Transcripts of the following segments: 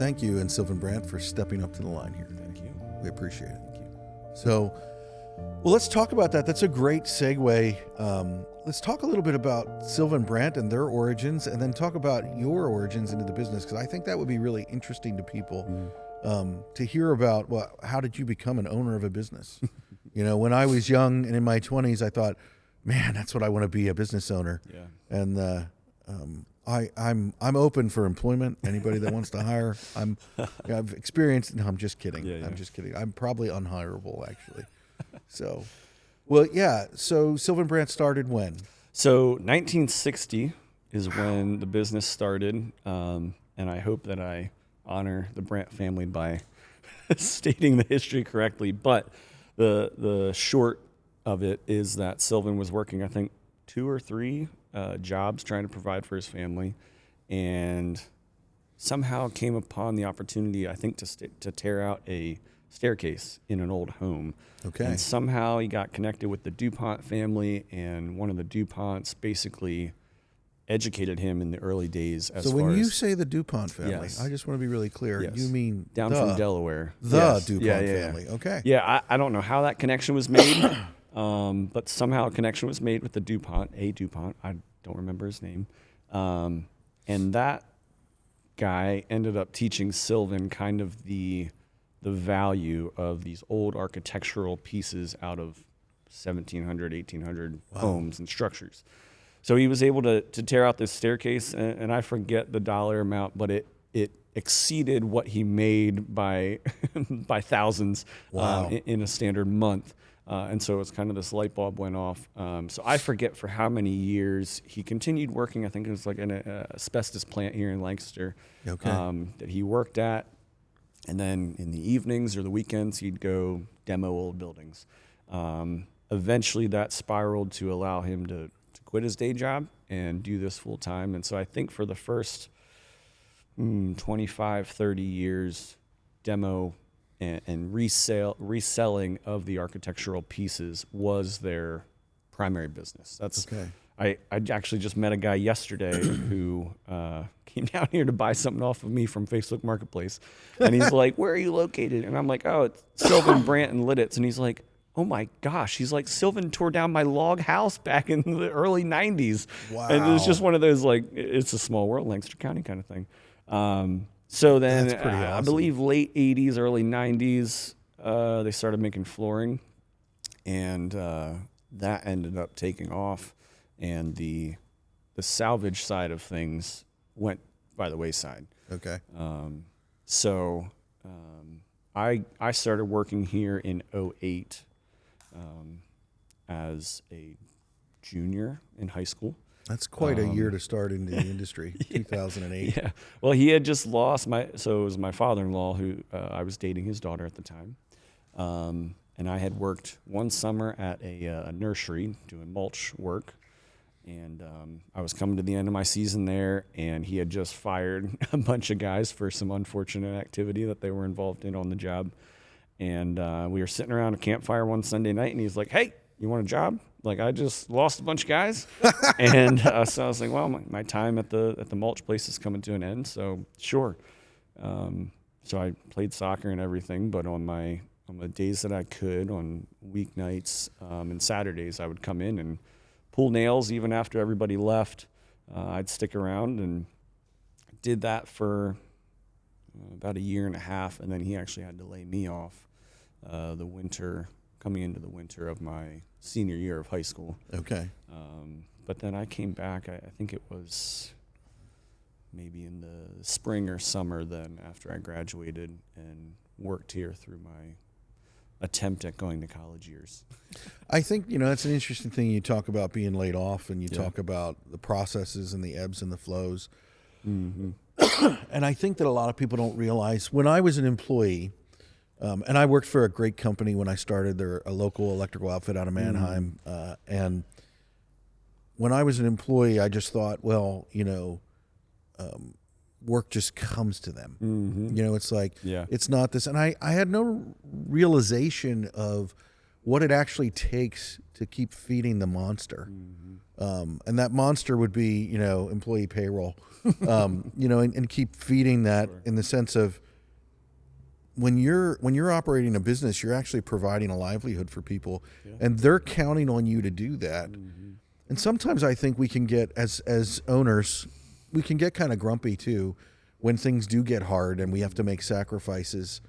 Thank you, and Sylvan Brandt, for stepping up to the line here. Thank you. We appreciate it. Thank you. So, well, let's talk about that. That's a great segue. Let's talk a little bit about Sylvan Brandt and their origins, and then talk about your origins into the business, because I think that would be really interesting to people to hear about, well, how did you become an owner of a business? When I was young and in my 20s, I thought, man, that's what I want to be, a business owner. Yeah. And I'm open for employment. Anybody that wants to hire, I've experienced. No, I'm just kidding. Yeah. I'm just kidding. I'm probably unhireable, actually. So, well, yeah. So Sylvan Brandt started when? So 1960 is when the business started, and I hope that I honor the Brandt family by stating the history correctly. But the short of it is that Sylvan was working, I think, 2 or 3 jobs trying to provide for his family, and somehow came upon the opportunity, I think, to tear out a staircase in an old home. Okay. And somehow he got connected with the DuPont family, and one of the DuPonts basically educated him in the early days. So when you say the DuPont family, Yes. I just want to be really clear. Yes. You mean down from Delaware. The Yes. DuPont family. Okay. Yeah, I don't know how that connection was made, but somehow a connection was made with the DuPont, a DuPont. I don't remember his name. And that guy ended up teaching Sylvan kind of the value of these old architectural pieces out of 1700, 1800 homes and structures. So he was able to tear out this staircase, and I forget the dollar amount, but it exceeded what he made by by thousands in a standard month. And so it's kind of this light bulb went off. So I forget for how many years he continued working. I think it was like an asbestos plant here in Lancaster that he worked at. And then in the evenings or the weekends, he'd go demo old buildings. Eventually that spiraled to allow him to quit his day job and do this full time. And so I think for the first 25, 30 years, demo and reselling of the architectural pieces was their primary business. That's Okay. I actually just met a guy yesterday who came down here to buy something off of me from Facebook Marketplace. And he's like, "Where are you located?" And I'm like, "Oh, it's Sylvan Brandt and Lidditz." And he's like, "Oh my gosh." He's like, "Sylvan tore down my log house back in the early 90s. Wow. And it was just one of those, like, it's a small world, Lancaster County kind of thing. So then That's pretty I awesome. believe late 80s, early 90s, they started making flooring. And that ended up taking off. And the salvage side of things went by the wayside. Okay. So I started working here in 2008 as a junior in high school. That's quite a year to start in the industry, 2008. Yeah. Well, he had just lost so it was my father-in-law who I was dating his daughter at the time. And I had worked one summer at a nursery doing mulch work. And I was coming to the end of my season there, and he had just fired a bunch of guys for some unfortunate activity that they were involved in on the job. And we were sitting around a campfire one Sunday night, and he's like, "Hey, you want a job? Like, I just lost a bunch of guys." And so I was like, "Well, my time at the mulch place is coming to an end, so sure." So I played soccer and everything, but on the days that I could, on weeknights and Saturdays, I would come in and pull nails even after everybody left. I'd stick around and did that for about a year and a half, and then he actually had to lay me off coming into the winter of my senior year of high school. Okay. But then I came back, I think it was maybe in the spring or summer then after I graduated, and worked here through my attempt at going to college years. I think, that's an interesting thing. You talk about being laid off, and you talk about the processes and the ebbs and the flows. Mm-hmm. And I think that a lot of people don't realize, when I was an employee, and I worked for a great company when I started. They're a local electrical outfit out of Mannheim. And when I was an employee, I just thought, well, work just comes to them. Mm-hmm. It's like, Yeah. it's not this. And I had no realization of what it actually takes to keep feeding the monster. And that monster would be, employee payroll, and keep feeding that in the sense of when you're operating a business, you're actually providing a livelihood for people, and they're counting on you to do that. And sometimes I think we can get, as owners, we can get kind of grumpy too when things do get hard and we have to make sacrifices.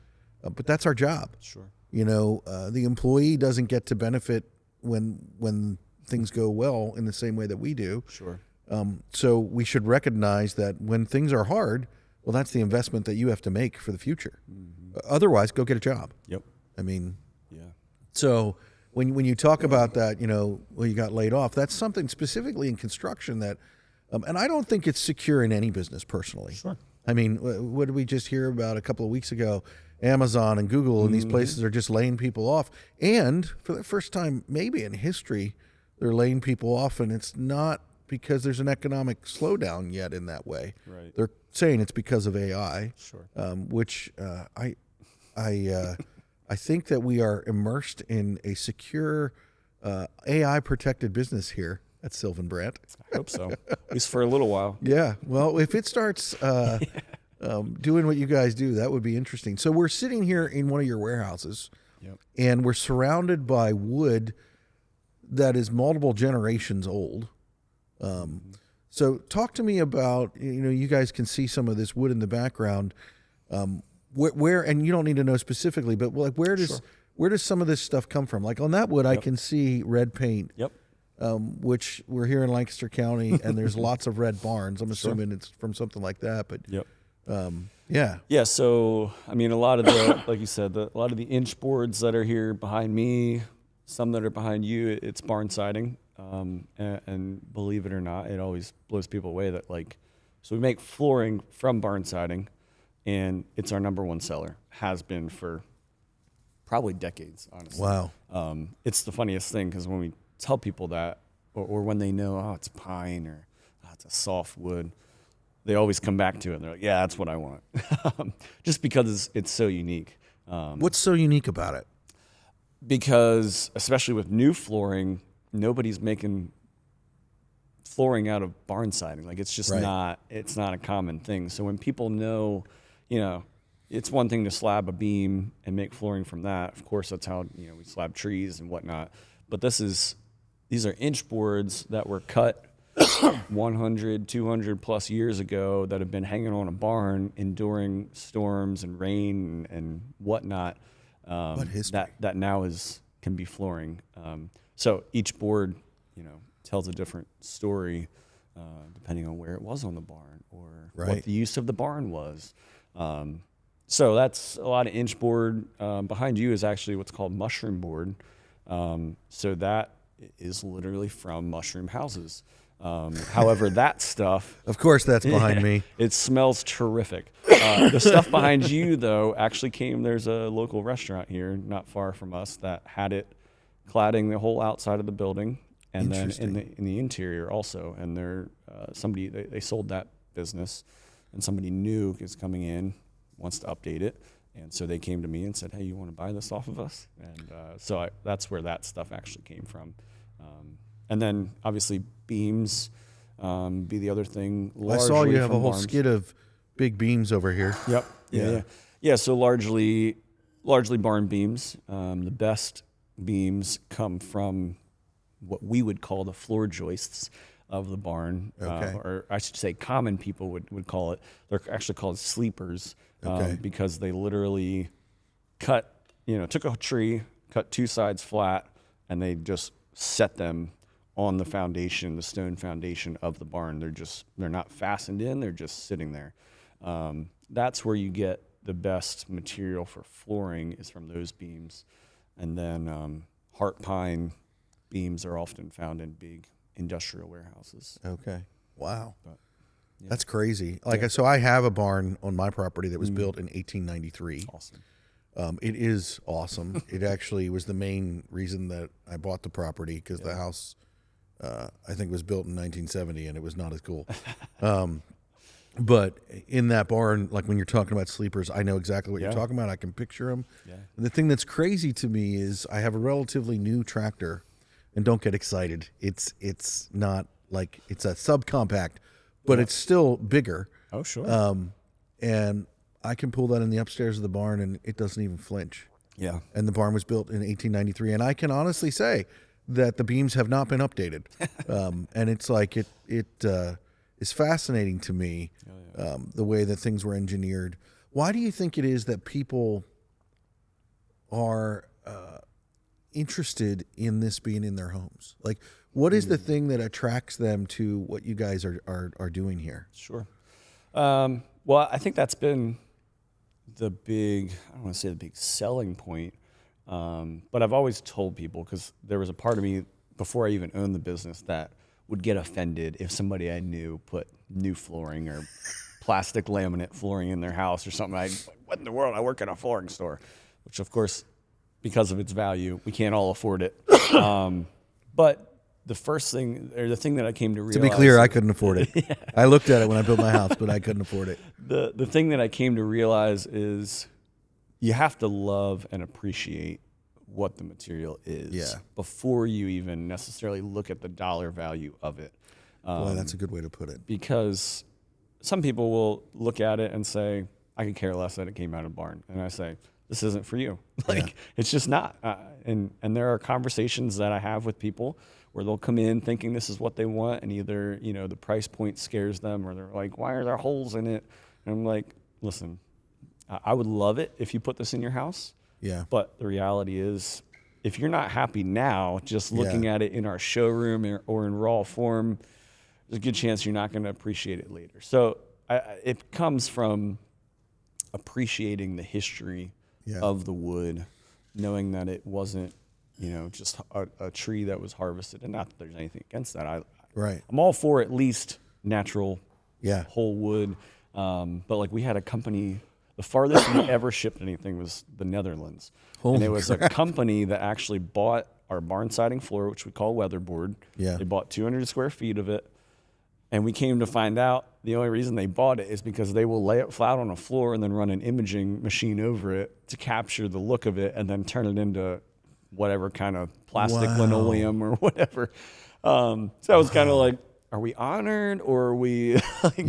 But that's our job. Sure. The employee doesn't get to benefit when things go well in the same way that we do. Sure. So we should recognize that when things are hard, well, that's the investment that you have to make for the future. Otherwise, go get a job. Yep. I mean, Yeah. so when you talk about that, well, you got laid off, that's something specifically in construction that, and I don't think it's secure in any business personally. Sure. I mean, what did we just hear about a couple of weeks ago? Amazon and Google and these places are just laying people off. And for the first time, maybe in history, they're laying people off, and it's not because there's an economic slowdown yet in that way. Right. They're saying it's because of AI, Sure. which I think that we are immersed in a secure AI protected business here at Sylvan Brandt. I hope so. At least for a little while. Yeah. Well, if it starts doing what you guys do, that would be interesting. So we're sitting here in one of your warehouses, and we're surrounded by wood that is multiple generations old. So talk to me about, you guys can see some of this wood in the background. Where, and you don't need to know specifically, but like where does some of this stuff come from? Like on that wood, I can see red paint. Yep. Which we're here in Lancaster County, and there's lots of red barns. I'm assuming it's from something like that, but yeah. Yeah. So, I mean, a lot of the, like you said, a lot of the inch boards that are here behind me, some that are behind you, it's barn siding. And believe it or not, it always blows people away that so we make flooring from barn siding, and it's our number one seller, has been for probably decades, honestly. Wow. It's the funniest thing because when we tell people that, or when they know, oh, it's pine or it's a soft wood, they always come back to it. And they're like, yeah, that's what I want. Just because it's so unique. What's so unique about it? Because especially with new flooring, nobody's making flooring out of barn siding. Like it's just it's not a common thing. So when people know, it's one thing to slab a beam and make flooring from that. Of course, that's how, we slab trees and whatnot. But these are inch boards that were cut 100, 200 plus years ago that have been hanging on a barn, enduring storms and rain and whatnot. What history? That now can be flooring. So each board, tells a different story depending on where it was on the barn or what the use of the barn was. So that's a lot of inch board. Behind you is actually what's called mushroom board. So that is literally from mushroom houses. However, that stuff... Of course, that's behind me. It smells terrific. The stuff behind you, though, actually there's a local restaurant here not far from us that had it cladding the whole outside of the building and then in the interior also. And they're they sold that business, and somebody new is coming in, wants to update it. And so they came to me and said, hey, you want to buy this off of us? And so that's where that stuff actually came from. And then obviously beams be the other thing. I saw you have a whole skid of big beams over here. Yep. Yeah. So largely barn beams. The best beams come from what we would call the floor joists of the barn, or I should say common people would call it. They're actually called sleepers because they literally took a tree, cut two sides flat, and they just set them on the foundation, the stone foundation of the barn. They're not fastened in, they're just sitting there. That's where you get the best material for flooring is from those beams. And then heart pine beams are often found in big industrial warehouses. Okay. Wow. That's crazy. So I have a barn on my property that was built in 1893. Awesome. It is awesome. It actually was the main reason that I bought the property because the house, I think, was built in 1970 and it was not as cool. But in that barn, like when you're talking about sleepers, I know exactly what you're Yeah. talking about. I can picture them. Yeah. The thing that's crazy to me is I have a relatively new tractor, and don't get excited. It's not like it's a subcompact, but it's still bigger. Oh, sure. And I can pull that in the upstairs of the barn, and it doesn't even flinch. Yeah. And the barn was built in 1893, and I can honestly say that the beams have not been updated. And it's like it is fascinating to me, the way that things were engineered. Why do you think it is that people are interested in this being in their homes? Like, what is the thing that attracts them to what you guys are doing here? Sure. Well, I think that's been the big, I don't want to say the big selling point, but I've always told people, because there was a part of me before I even owned the business that would get offended if somebody I knew put new flooring or plastic laminate flooring in their house or something. What in the world? I work at a flooring store, which of course, because of its value, we can't all afford it. But the first thing, or the thing that I came to realize... To be clear, I couldn't afford it. Yeah. I looked at it when I built my house, but I couldn't afford it. The thing that I came to realize is you have to love and appreciate what the material is before you even necessarily look at the dollar value of it. Boy, that's a good way to put it. Because some people will look at it and say, I could care less that it came out of a barn. And I say, this isn't for you. It's just not. And there are conversations that I have with people where they'll come in thinking this is what they want, and either, the price point scares them, or they're like, why are there holes in it? And I'm like, listen, I would love it if you put this in your house. Yeah. But the reality is, if you're not happy now, just looking at it in our showroom or in raw form, there's a good chance you're not going to appreciate it later. So it comes from appreciating the history of the wood, knowing that it wasn't, just a tree that was harvested. And not that there's anything against that. I'm all for at least natural whole wood. But like, we had a company, the farthest we ever shipped anything was the Netherlands. Holy and it was crap. a company that actually bought our barn siding floor, which we call weatherboard. Yeah. They bought 200 square feet of it. And we came to find out the only reason they bought it is because they will lay it flat on a floor and then run an imaging machine over it to capture the look of it and then turn it into whatever kind of plastic linoleum or whatever. So I was kind of like, are we honored, or are we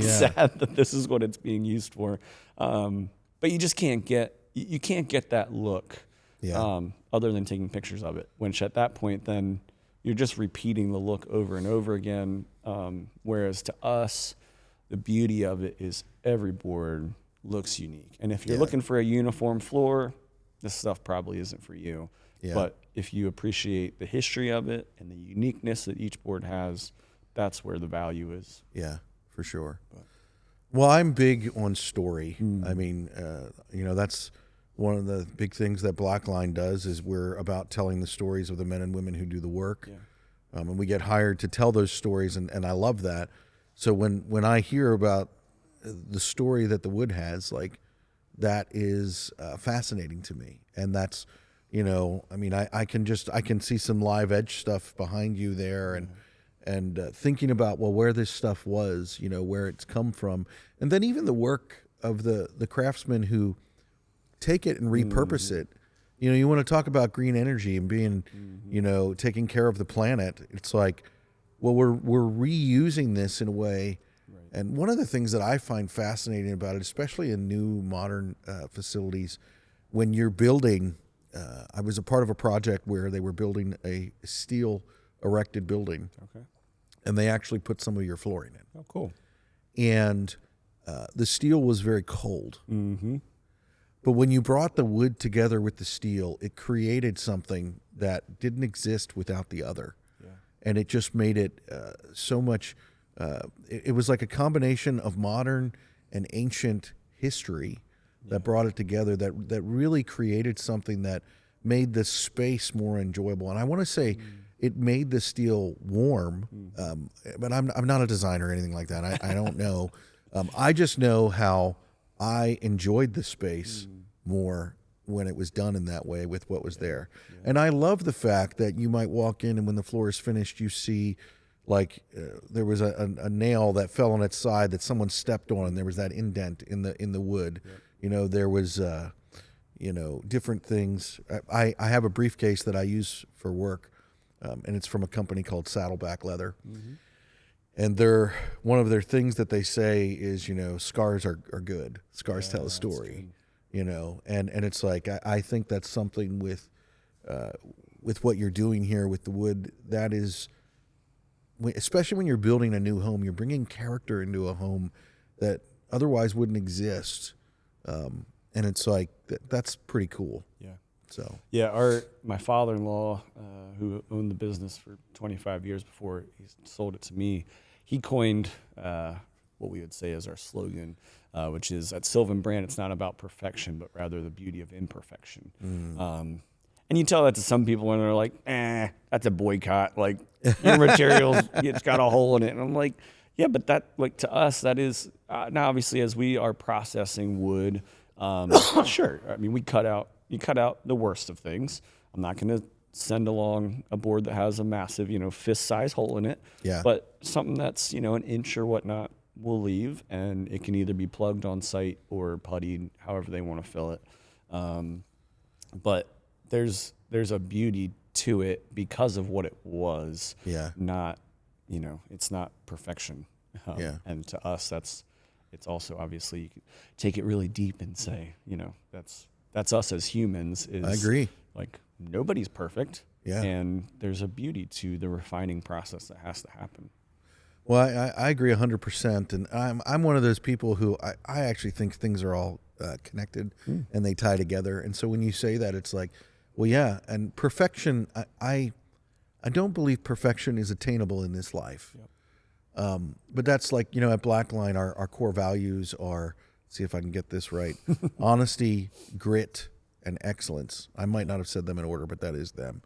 sad that this is what it's being used for? But you just can't get that look other than taking pictures of it. Which at that point, then you're just repeating the look over and over again. Whereas to us, the beauty of it is every board looks unique. And if you're looking for a uniform floor, this stuff probably isn't for you. Yeah. But if you appreciate the history of it and the uniqueness that each board has, that's where the value is. Yeah, for sure. Well, I'm big on story. I mean, that's one of the big things that Blackline does, is we're about telling the stories of the men and women who do the work. Yeah. And we get hired to tell those stories, and I love that. So when I hear about the story that the wood has, like, that is fascinating to me. And that's, I mean, I can see some live edge stuff behind you there, and thinking about, well, where this stuff was, where it's come from. And then even the work of the craftsmen who take it and repurpose it. You want to talk about green energy and being, taking care of the planet. It's like, well, we're reusing this in a way. Right. And one of the things that I find fascinating about it, especially in new modern facilities, when you're building, I was a part of a project where they were building a steel erected building. Okay. And they actually put some of your flooring in. Oh, cool. And the steel was very cold. Mm-hmm. But when you brought the wood together with the steel, it created something that didn't exist without the other. Yeah. And it just made it so much, it was like a combination of modern and ancient history that brought it together, that really created something that made the space more enjoyable. And I want to say it made the steel warm, but I'm not a designer or anything like that. I don't know. I just know how I enjoyed the space more when it was done in that way with what was there. Yeah. And I love the fact that you might walk in, and when the floor is finished, you see there was a nail that fell on its side that someone stepped on, and there was that indent in the wood. Yep. There was different things. I have a briefcase that I use for work, and it's from a company called Saddleback Leather. Mm-hmm. And one of their things that they say is, scars are good. Scars tell a story. And it's like I think that's something with what you're doing here with the wood, that is, especially when you're building a new home, you're bringing character into a home that otherwise wouldn't exist. And it's like, that's pretty cool. Yeah. So. Yeah. My father-in-law, who owned the business for 25 years before he sold it to me, he coined what we would say is our slogan, which is, at Sylvan Brandt, it's not about perfection, but rather the beauty of imperfection. And you tell that to some people and they're like, that's a boycott. Like, your materials, it's got a hole in it. And I'm like, yeah, but that, like, to us, that is, now obviously as we are processing wood, sure. I mean, you cut out the worst of things. I'm not going to send along a board that has a massive, fist-size hole in it. Yeah. But something that's, an inch or whatnot, we'll leave, and it can either be plugged on site or puttied, however they want to fill it. But there's a beauty to it because of what it was. Yeah. Not, it's not perfection. And to us, it's also, obviously, you can take it really deep and say, that's us as humans. I agree. Like, nobody's perfect. Yeah. And there's a beauty to the refining process that has to happen. Well, I agree 100%. And I'm one of those people who I actually think things are all connected and they tie together. And so when you say that, it's like, well, yeah. And perfection, I don't believe perfection is attainable in this life. Yep. But that's like, at Blackline, our core values are, see if I can get this right, honesty, grit, and excellence. I might not have said them in order, but that is them.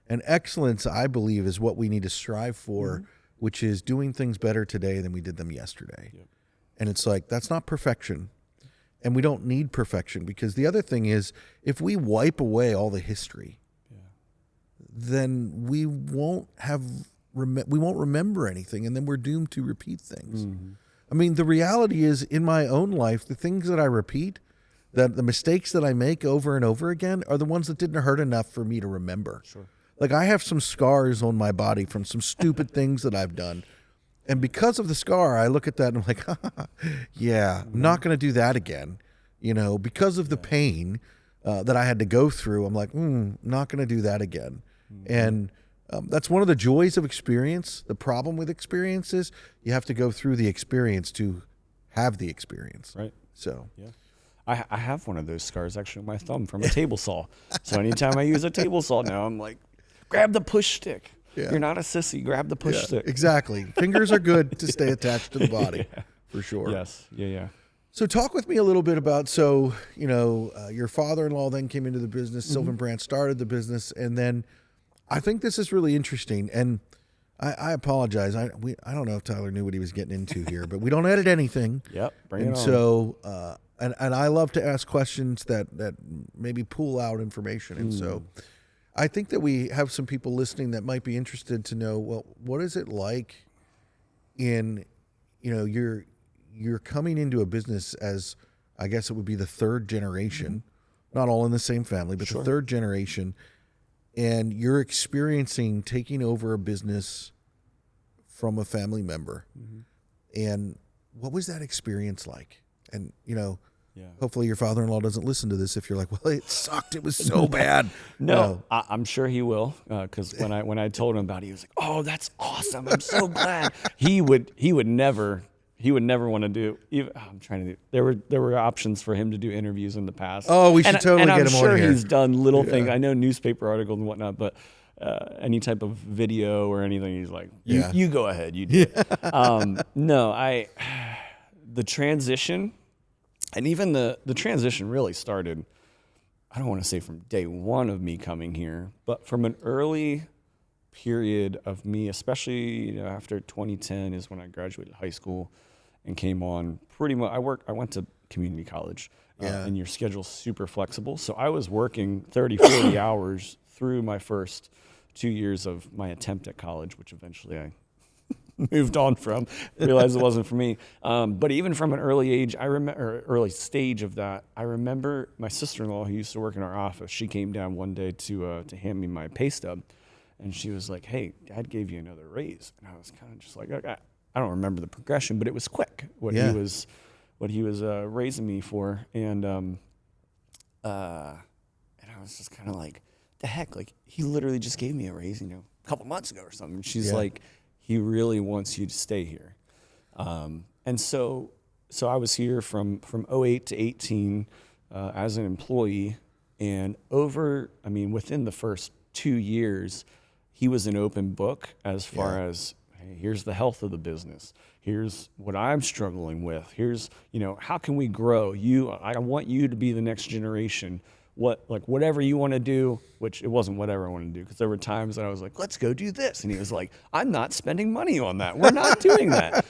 And excellence, I believe, is what we need to strive for, which is doing things better today than we did them yesterday. Yep. And it's like, that's not perfection. And we don't need perfection, because the other thing is, if we wipe away all the history, then we won't remember anything, and then we're doomed to repeat things. Mm-hmm. I mean, the reality is, in my own life, the things that I repeat, that the mistakes that I make over and over again, are the ones that didn't hurt enough for me to remember. Sure. Like, I have some scars on my body from some stupid things that I've done. And because of the scar, I look at that and I'm like, yeah, I'm not going to do that again. Because of the pain that I had to go through, I'm like, not going to do that again. Mm-hmm. And that's one of the joys of experience. The problem with experience is you have to go through the experience to have the experience. Right. So, yeah. I have one of those scars actually on my thumb from a table saw. So anytime I use a table saw now, I'm like, grab the push stick. Yeah. You're not a sissy. Grab the push stick. Exactly. Fingers are good to stay attached to the body, for sure. Yes. Yeah. So talk with me a little bit about, your father-in-law then came into the business. Mm-hmm. Sylvan Brandt started the business, and then I think this is really interesting. And I apologize. I don't know if Tyler knew what he was getting into here, but we don't edit anything. Yep. Bring it on. So, and I love to ask questions that maybe pull out information, and so. I think that we have some people listening that might be interested to know, well, what is it like in, you're coming into a business as, I guess it would be the third generation, not all in the same family, but the third generation, and you're experiencing taking over a business from a family member. Mm-hmm. And what was that experience like? And, hopefully your father-in-law doesn't listen to this if you're like, well, it sucked. It was so bad. No, I'm sure he will. Because when I told him about it, he was like, oh, that's awesome. I'm so glad. He would never want to do. I'm trying to do. There were options for him to do interviews in the past. Oh, we should totally get him on here. I'm sure he's done little things. I know newspaper articles and whatnot, but any type of video or anything, he's like, you go ahead. You do. No, the transition. And even the transition really started, I don't want to say from day one of me coming here, but from an early period of me, especially after 2010 is when I graduated high school and came on pretty much. I went to community college, and your schedule's super flexible. So I was working 30, 40 hours through my first 2 years of my attempt at college, which eventually I moved on from, realized it wasn't for me. But even from an early age, early stage of that, I remember my sister-in-law who used to work in our office. She came down one day to hand me my pay stub, and she was like, "Hey, Dad gave you another raise," and I was kind of just like, I don't remember the progression, but it was quick what he was raising me for, and I was just kind of like, the heck, like he literally just gave me a raise, a couple months ago or something. And she's like, he really wants you to stay here. And so I was here from 08 to 18 as an employee, and within the first 2 years, he was an open book as far as, hey, here's the health of the business. Here's what I'm struggling with. Here's, how can we grow? I want you to be the next generation. Whatever you want to do, which it wasn't whatever I wanted to do, because there were times that I was like, let's go do this. And he was like, I'm not spending money on that. We're not doing that.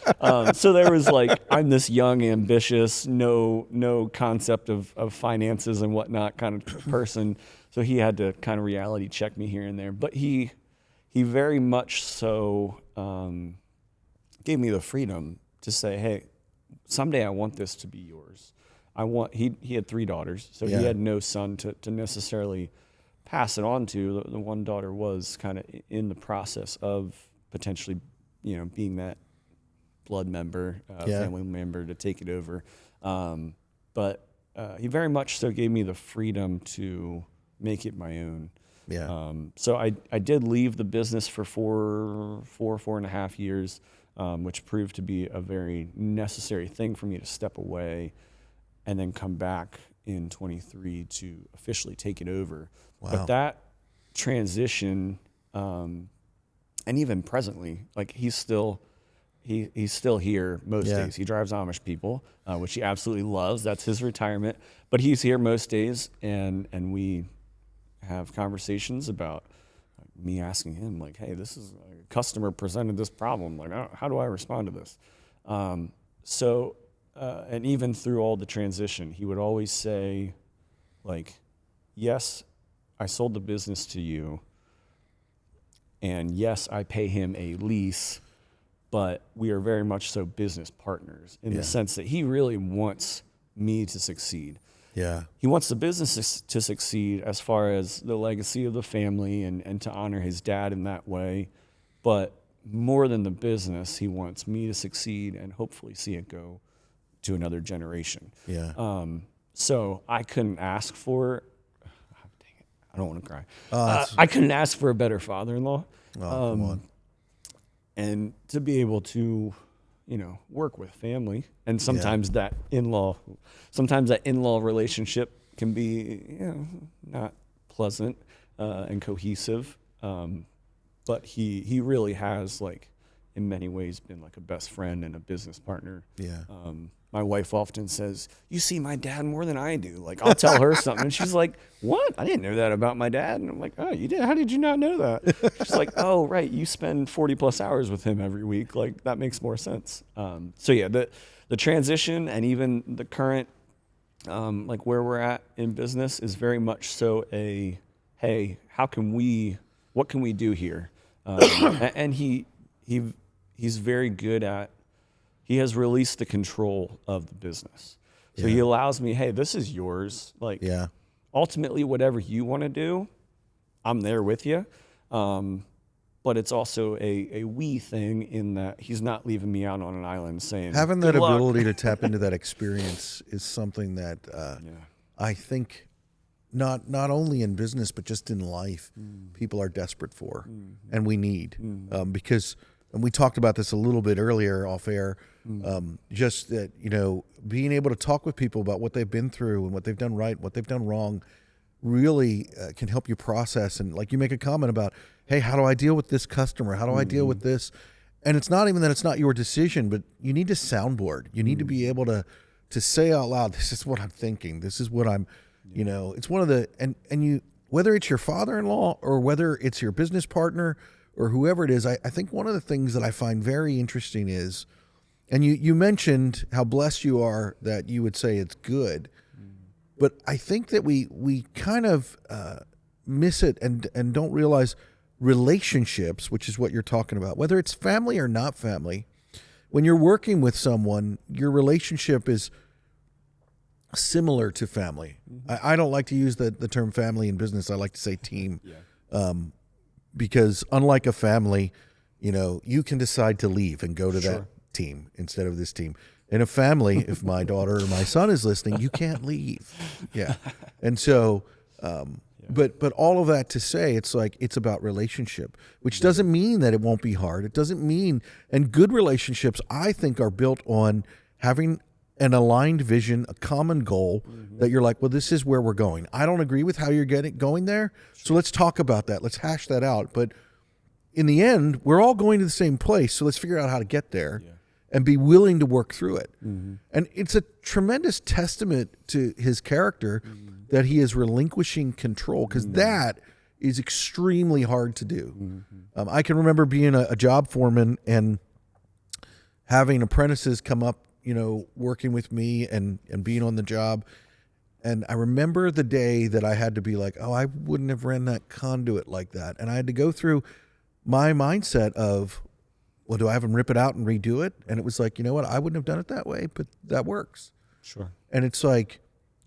So there was I'm this young, ambitious, no concept of finances and whatnot kind of person. So he had to kind of reality check me here and there. But he very much so gave me the freedom to say, hey, someday I want this to be yours. He had 3 daughters, so he had no son to necessarily pass it on to. The one daughter was kind of in the process of potentially, being that blood member, family member to take it over. But he very much so gave me the freedom to make it my own. Yeah. So I did leave the business for 4.5 years, which proved to be a very necessary thing for me to step away and then come back in 23 to officially take it over. Wow. But that transition, and even presently, he's still here most days. He drives Amish people, which he absolutely loves. That's his retirement. But he's here most days, and we have conversations about me asking him, hey, this is a customer presented this problem. How do I respond to this? And even through all the transition, he would always say, yes, I sold the business to you, and yes, I pay him a lease, but we are very much so business partners in the sense that he really wants me to succeed. Yeah. He wants the business to succeed as far as the legacy of the family and to honor his dad in that way, but more than the business, he wants me to succeed and hopefully see it go to another generation. Yeah. So I couldn't ask for, dang it, I don't want to cry. I couldn't ask for a better father-in-law. Oh, come on. And to be able to, work with family, and sometimes that in-law relationship can be, not pleasant and cohesive. But he really has in many ways been a best friend and a business partner. Yeah. My wife often says, you see my dad more than I do. I'll tell her something, and she's like, what? I didn't know that about my dad. And I'm like, oh, you did? How did you not know that? She's like, oh, right, you spend 40 plus hours with him every week. That makes more sense. So yeah, the transition and even the current, where we're at in business is very much so a, hey, what can we do here? And he's very good at, he has released the control of the business. So he allows me, hey, this is yours. Ultimately, whatever you want to do, I'm there with you. But it's also a we thing in that he's not leaving me out on an island saying, having that ability to tap into that experience is something that I think not only in business, but just in life, people are desperate for, and we need, because, and we talked about this a little bit earlier off air, just that, being able to talk with people about what they've been through and what they've done right, what they've done wrong, really can help you process. And you make a comment about, hey, how do I deal with this customer? How do I deal with this? And it's not even that it's not your decision, but you need to soundboard. You need to be able to say out loud, this is what I'm thinking. This is what I'm, it's one of the, and you, whether it's your father-in-law or whether it's your business partner or whoever it is, I think one of the things that I find very interesting is, and you mentioned how blessed you are that you would say it's good, but I think that we kind of miss it and don't realize relationships, which is what you're talking about, whether it's family or not family, when you're working with someone, your relationship is similar to family. I don't like to use the term family in business. I like to say team. Because unlike a family, you can decide to leave and go to that team instead of this team. In a family, if my daughter or my son is listening, you can't leave. Yeah. And so, but all of that to say, it's about relationship, which doesn't mean that it won't be hard. It doesn't mean, and good relationships, I think, are built on having an aligned vision, a common goal that you're like, well, this is where we're going. I don't agree with how you're going there. So let's talk about that. Let's hash that out. But in the end, we're all going to the same place. So let's figure out how to get there and be willing to work through it. And it's a tremendous testament to his character that he is relinquishing control, because that is extremely hard to do. I can remember being a job foreman and having apprentices come up, working with me and being on the job. And I remember the day that I had to be like, oh, I wouldn't have ran that conduit like that. And I had to go through my mindset of, well, do I have them rip it out and redo it? And it was like, you know what? I wouldn't have done it that way, but that works. Sure. And it's like,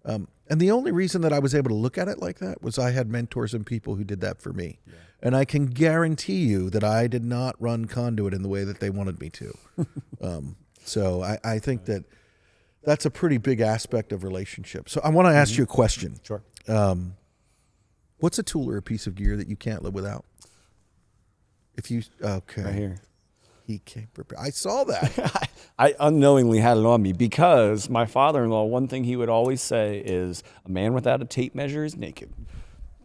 and the only reason that I was able to look at it like that was I had mentors and people who did that for me. And I can guarantee you that I did not run conduit in the way that they wanted me to. So I think that that's a pretty big aspect of relationship. So I want to ask you a question. Sure. What's a tool or a piece of gear that you can't live without? Okay. Right here. He came prepared. I saw that. I unknowingly had it on me because my father-in-law, one thing he would always say is, a man without a tape measure is naked.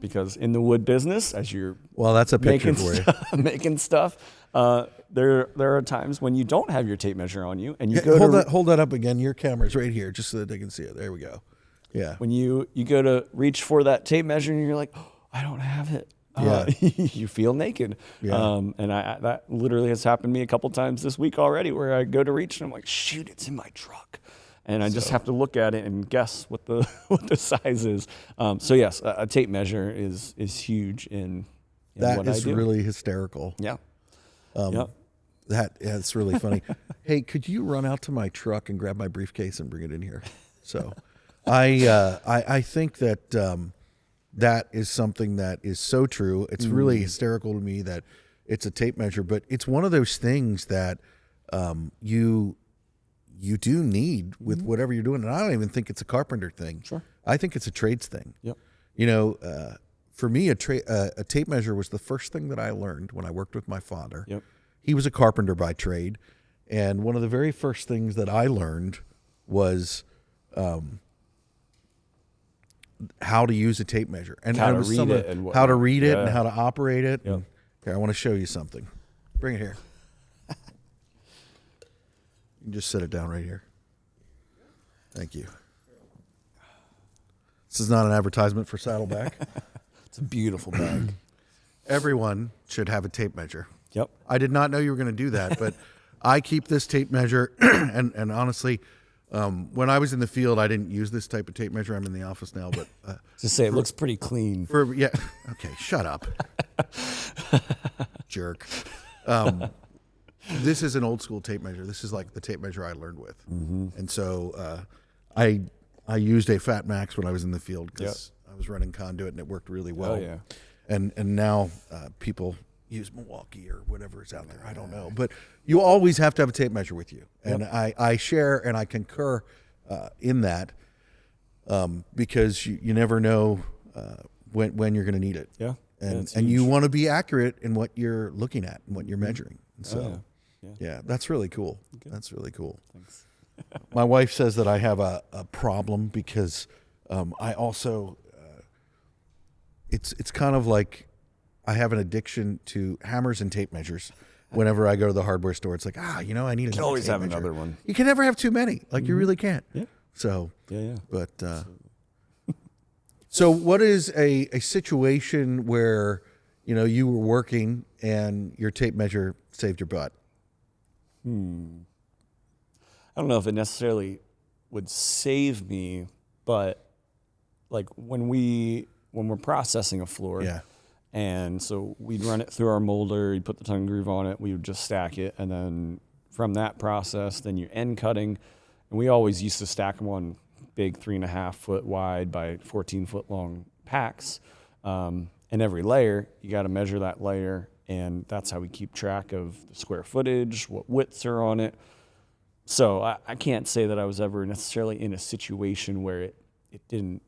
Because in the wood business, as you're that's a picture for you. Making stuff, there are times when you don't have your tape measure on you, and you hold that up again. Your camera's right here, just so that they can see it. There we go. Yeah. When you go to reach for that tape measure, and you're like, oh, I don't have it. You feel naked. And that literally has happened to me a couple times this week already, where I go to reach and I'm like, shoot, it's in my truck. And I just have to look at it and guess what the size is. So yes, a tape measure is huge in that what I is do. really hysterical. Yeah. That's really funny. Hey, could you run out to my truck and grab my briefcase and bring it in here? So I think that that is something that is so true. It's really hysterical to me that it's a tape measure, but it's one of those things that you do need with whatever you're doing. And I don't even think it's a carpenter thing. Sure. I think it's a trades thing. Yep. For me, a tape measure was the first thing that I learned when I worked with my father. Yep. He was a carpenter by trade. And one of the very first things that I learned was how to use a tape measure. And how to read it and how to read it and how to operate it. Yep. And here, I want to show you something. Bring it here. You can just set it down right here. Thank you. This is not an advertisement for Saddleback. It's a beautiful bag. Everyone should have a tape measure. Yep. I did not know you were going to do that, but I keep this tape measure. and honestly, when I was in the field, I didn't use this type of tape measure. I'm in the office now, but Just say it looks pretty clean. Okay, shut up, jerk. This is an old school tape measure. This is like the tape measure I learned with, and so I used a Fat Max when I was in the field because I was running conduit and it worked really well. Oh yeah. And now people use Milwaukee or whatever is out there. I don't know, but you always have to have a tape measure with you, and I share and I concur in that because you never know when you're going to need it. Yeah. And you want to be accurate in what you're looking at and what you're measuring. And so, that's really cool. Okay. That's really cool. Thanks. My wife says that I have a problem because I also, it's kind of like I have an addiction to hammers and tape measures. Whenever I go to the hardware store, it's like, I need a You can always tape have measure. another one. You can never have too many. Like you really can't. Yeah. So, Yeah. but, so what is a situation where, you were working and your tape measure saved your butt? I don't know if it necessarily would save me, but like when we're processing a floor, And so we'd run it through our molder, you'd put the tongue groove on it, we would just stack it. And then from that process, then you're end cutting. And we always used to stack them on big 3.5 foot wide by 14 foot long packs. And every layer, you got to measure that layer. And that's how we keep track of the square footage, what widths are on it. So I can't say that I was ever necessarily in a situation where it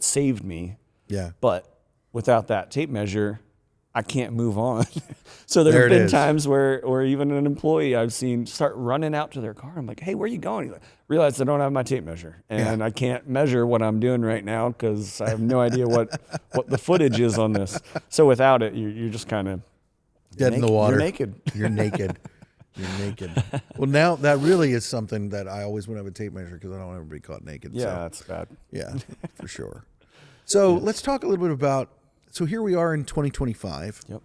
saved me. Yeah. But without that tape measure, I can't move on. So there have been times where even an employee I've seen start running out to their car. I'm like, hey, where are you going? He's like, realize I don't have my tape measure. And I can't measure what I'm doing right now because I have no idea what the footage is on this. So without it, you're just kind of dead in the water. You're naked. You're naked. You're naked. Well, now that really is something that I always want to have a tape measure because I don't want everybody caught naked. Yeah, so. that's bad. Yeah, for sure. So let's talk a little bit about. So here we are in 2025. Yep.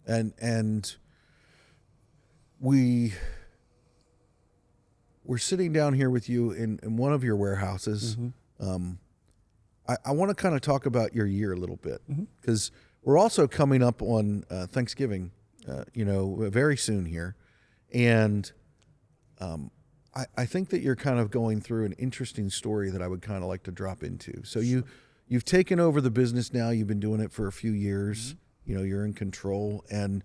And we're sitting down here with you in one of your warehouses. Mm-hmm. I want to kind of talk about your year a little bit because we're also coming up on Thanksgiving, very soon here. And I think that you're kind of going through an interesting story that I would kind of like to drop into. So you've taken over the business now. You've been doing it for a few years. You're in control. And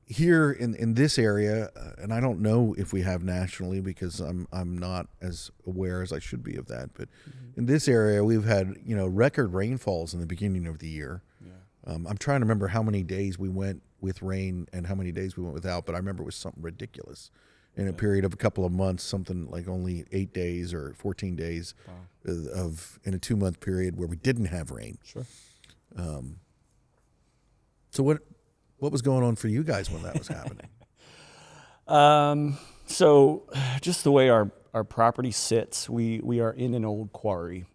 here in this area, and I don't know if we have nationally because I'm not as aware as I should be of that. But in this area, we've had record rainfalls in the beginning of the year. Yeah. I'm trying to remember how many days we went with rain and how many days we went without. But I remember it was something ridiculous. In a period of a couple of months, something like only 8 days or 14 days in a 2-month period where we didn't have rain. Sure. So what was going on for you guys when that was happening? So just the way our property sits, we are in an old quarry.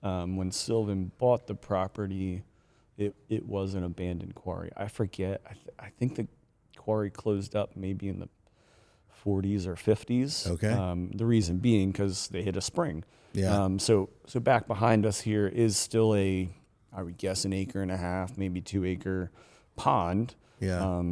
When Sylvan bought the property, it was an abandoned quarry. I forget. I think the quarry closed up maybe in the 40s or 50s. Okay. The reason being because they hit a spring. Yeah. So back behind us here is still I would guess 1.5 acres, maybe 2 acre pond. Yeah.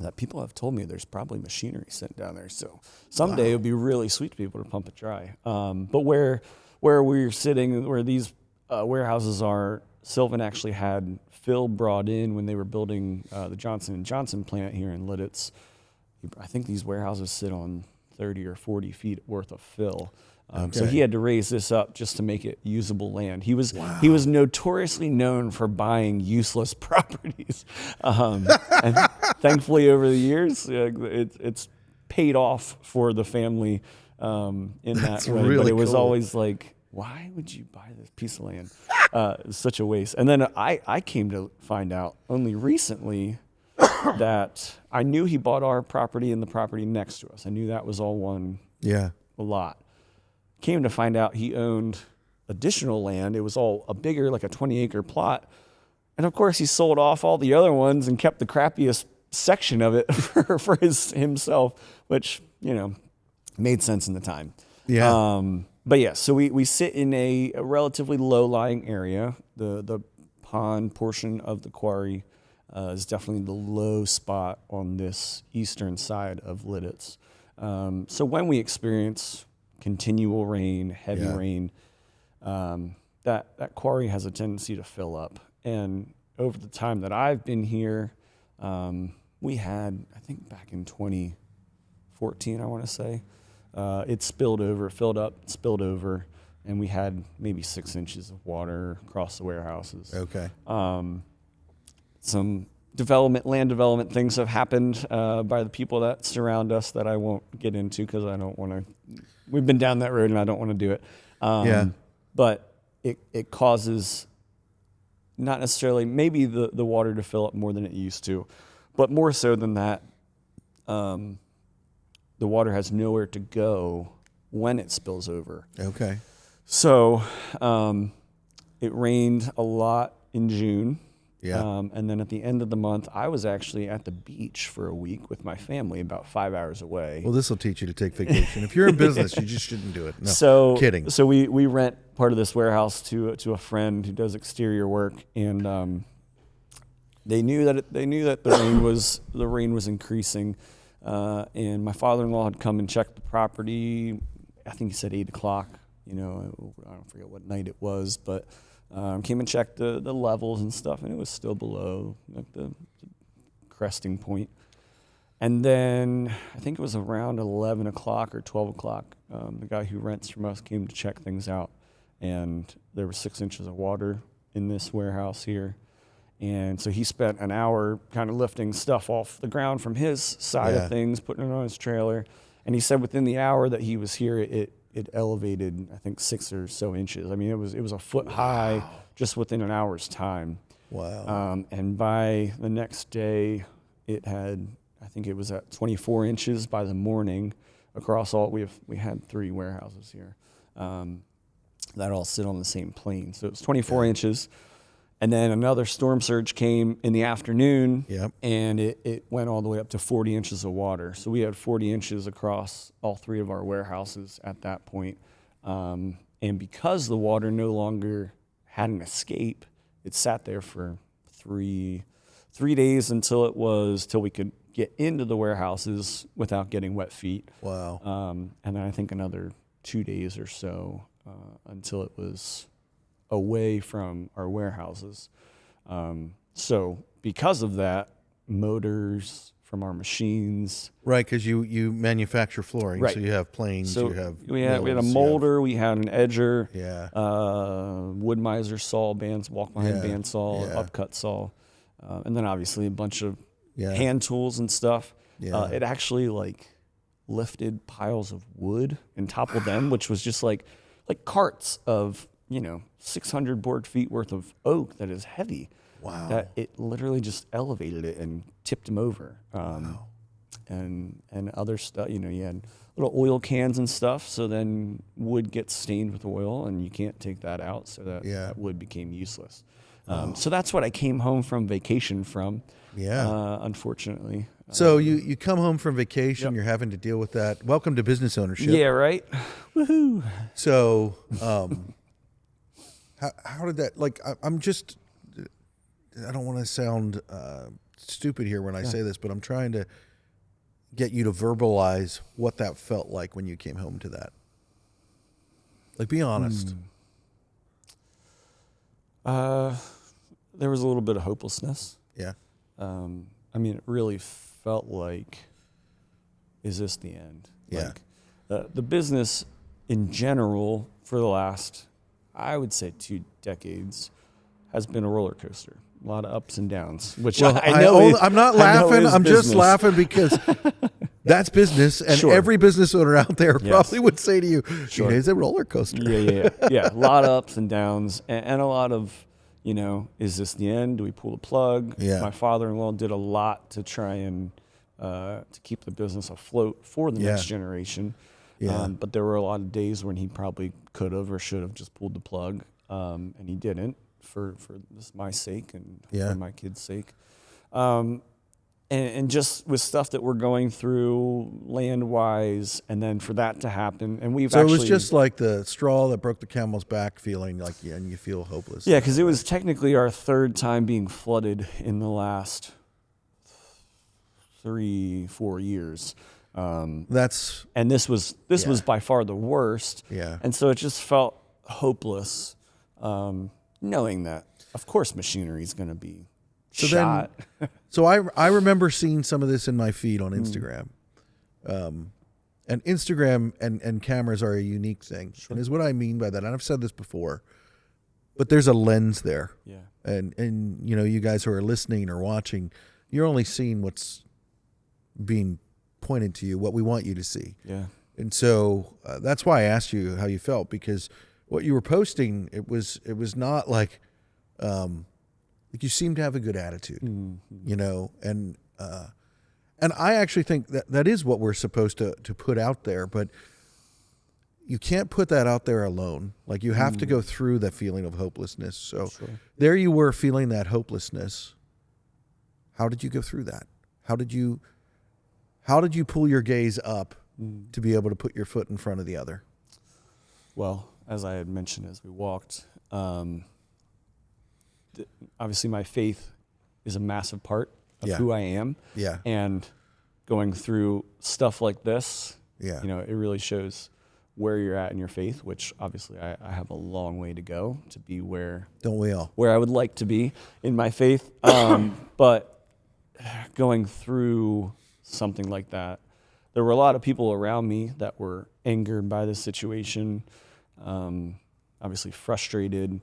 That people have told me there's probably machinery sitting down there. So someday it would be really sweet to be able to pump it dry. But where we're sitting, where these warehouses are, Sylvan actually had fill brought in when they were building the Johnson & Johnson plant here in Lidditz. I think these warehouses sit on 30 or 40 feet worth of fill. So he had to raise this up just to make it usable land. He was notoriously known for buying useless properties. And thankfully over the years, it's paid off for the family in that way. Really but it was cool. always like, why would you buy this piece of land? It's such a waste. And then I came to find out only recently that I knew he bought our property and the property next to us. I knew that was all one lot. Came to find out he owned additional land. It was all a bigger, like a 20-acre plot. And of course, he sold off all the other ones and kept the crappiest section of it for himself, which, made sense in the time. Yeah. But yeah, so we sit in a relatively low-lying area. The pond portion of the quarry is definitely the low spot on this eastern side of Lidditz. So when we experience continual rain, heavy rain, that quarry has a tendency to fill up. And over the time that I've been here, we had, I think back in 2014, I want to say, it filled up, spilled over, and we had maybe 6 inches of water across the warehouses. Okay. Some land development things have happened by the people that surround us that I won't get into because I don't want to. We've been down that road and I don't want to do it. But it causes not necessarily maybe the water to fill up more than it used to, but more so than that, the water has nowhere to go when it spills over. Okay. So it rained a lot in June. Yeah. And then at the end of the month, I was actually at the beach for a week with my family, about 5 hours away. Well, this will teach you to take vacation. If you're in business, you just shouldn't do it. No, So kidding. So we rent part of this warehouse to a friend who does exterior work, and they knew that the rain was increasing, and my father-in-law had come and checked the property. I think he said 8 o'clock. I don't forget what night it was, but came and checked the levels and stuff, and it was still below like the cresting point. And then I think it was around 11 o'clock or 12 o'clock, the guy who rents from us came to check things out, and there was 6 inches of water in this warehouse here. And so he spent an hour kind of lifting stuff off the ground from his side of things, putting it on his trailer. And he said within the hour that he was here, it elevated, I think, 6 or so inches. I mean, it was a foot high just within an hour's time. Wow. And by the next day, I think it was at 24 inches by the morning across all. We had 3 warehouses here that all sit on the same plane. So it was 24 inches. And then another storm surge came in the afternoon, and it went all the way up to 40 inches of water. So we had 40 inches across all 3 of our warehouses at that point. And because the water no longer had an escape, it sat there for three days until we could get into the warehouses without getting wet feet. Wow. And then I think another 2 days or so until it was away from our warehouses. So because of that, motors from our machines. Right, because you manufacture flooring, Right. so you have planes, So you have we had a mills, molder, we had an edger, Yeah. Wood-mizer saw, walk behind Yeah. bandsaw, Yeah. upcut saw, and then obviously a bunch of Yeah. hand tools and stuff. Yeah. It actually lifted piles of wood and toppled them, which was just like carts of 600 board feet worth of oak that is heavy. Wow. That it literally just elevated it and tipped them over. And other stuff, you had little oil cans and stuff. So then wood gets stained with oil, and you can't take that out. So that wood became useless. So that's what I came home from vacation from. Yeah. Unfortunately. So you come home from vacation, you're having to deal with that. Welcome to business ownership. Yeah, right. Woohoo. So, how did that, I'm just, I don't want to sound stupid here when I say this, but I'm trying to get you to verbalize what that felt like when you came home to that. Be honest. There was a little bit of hopelessness. Yeah. It really felt like, is this the end? Yeah. The business in general for the last, I would say 2 decades, has been a roller coaster. A lot of ups and downs, which I know. I'm not laughing. I'm just laughing because that's business, and every business owner out there probably would say to you, "It's a roller coaster." Yeah. A lot of ups and downs, and a lot of, is this the end? Do we pull the plug? Yeah. My father-in-law did a lot to try and to keep the business afloat for the next generation. Yeah. But there were a lot of days when he probably could have or should have just pulled the plug, and he didn't for my sake and for my kids' sake. And just with stuff that we're going through land-wise, and then for that to happen, and So it was just like the straw that broke the camel's back feeling, and you feel hopeless. Yeah, because it was technically our 3rd time being flooded in the last 3-4 years. And this was by far the worst. Yeah. And so it just felt hopeless, knowing that, of course, machinery is going to be shot. So I remember seeing some of this in my feed on Instagram. And Instagram and cameras are a unique thing. Sure. And is what I mean by that. And I've said this before, but there's a lens there. Yeah. And you guys who are listening or watching, you're only seeing what's being pointed to you, what we want you to see. Yeah. And so that's why I asked you how you felt, because what you were posting, it was not like you seem to have a good attitude, and I actually think that is what we're supposed to put out there. But you can't put that out there alone. Like you have to go through that feeling of hopelessness. So Sure. there you were feeling that hopelessness. How did you go through that? How did you pull your gaze up to be able to put your foot in front of the other? Well, as I had mentioned as we walked, obviously my faith is a massive part of who I am. Yeah. And going through stuff like this, Yeah. it really shows where you're at in your faith, which obviously I have a long way to go to be where Don't we all? I would like to be in my faith. But going through something like that, there were a lot of people around me that were angered by the situation, obviously frustrated,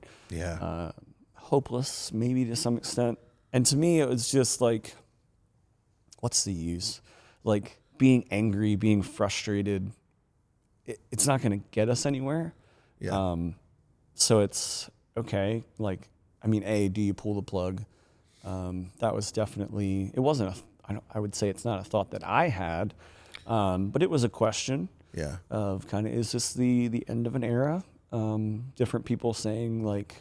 hopeless maybe to some extent. And to me, it was just like, what's the use? Like being angry, being frustrated, it's not going to get us anywhere. Yeah. So it's okay. Like, I mean, do you pull the plug? That was definitely, it wasn't I would say it's not a thought that I had, but it was a question of kind of, is this the end of an era? Different people saying like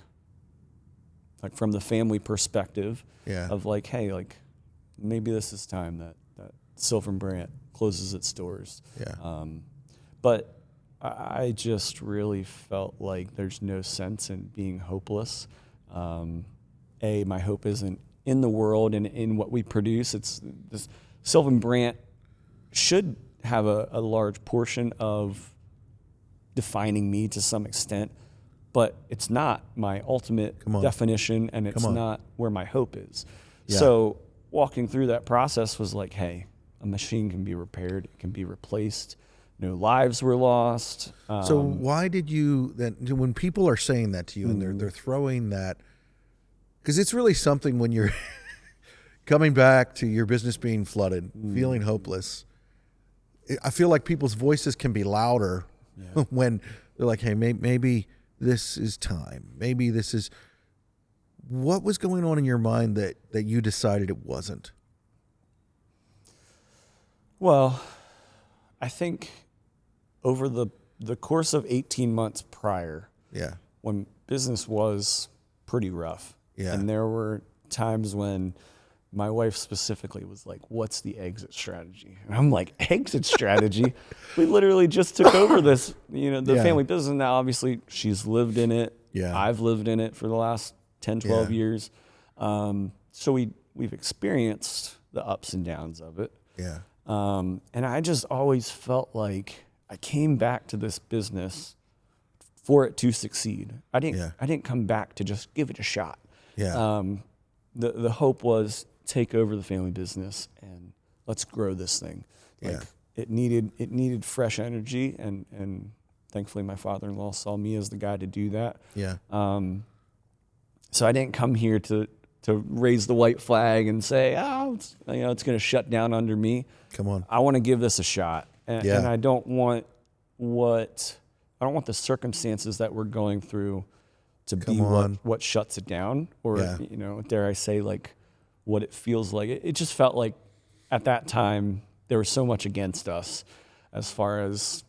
from the family perspective of like, hey, like maybe this is time that Sylvan Brandt closes its doors. Yeah. But I just really felt like there's no sense in being hopeless. My hope isn't in the world and in what we produce. It's this Sylvan Brandt should have a large portion of defining me to some extent, but it's not my ultimate definition, and it's not where my hope is. Yeah. So walking through that process was like, hey, a machine can be repaired, it can be replaced. No lives were lost. So why did you then, when people are saying that to you and they're throwing that, because it's really something when you're coming back to your business being flooded, feeling hopeless. I feel like people's voices can be louder when they're like, hey, maybe this is time. Maybe this is, what was going on in your mind that you decided it wasn't? Well, I think over the course of 18 months prior, when business was pretty rough, and there were times when my wife specifically was like, what's the exit strategy? And I'm like, exit strategy? We literally just took over this, the family business. Now, obviously, she's lived in it. Yeah. I've lived in it for the last 10, 12 years. So we've experienced the ups and downs of it. Yeah. And I just always felt like I came back to this business for it to succeed. I didn't come back to just give it a shot. Yeah. The hope was take over the family business and let's grow this thing. Like it needed fresh energy, and thankfully my father-in-law saw me as the guy to do that. Yeah. So I didn't come here to raise the white flag and say, it's going to shut down under me. Come on. I want to give this a shot. And I don't want the circumstances that we're going through to be what shuts it down, or dare I say, like what it feels like. It just felt like at that time there was so much against us as far as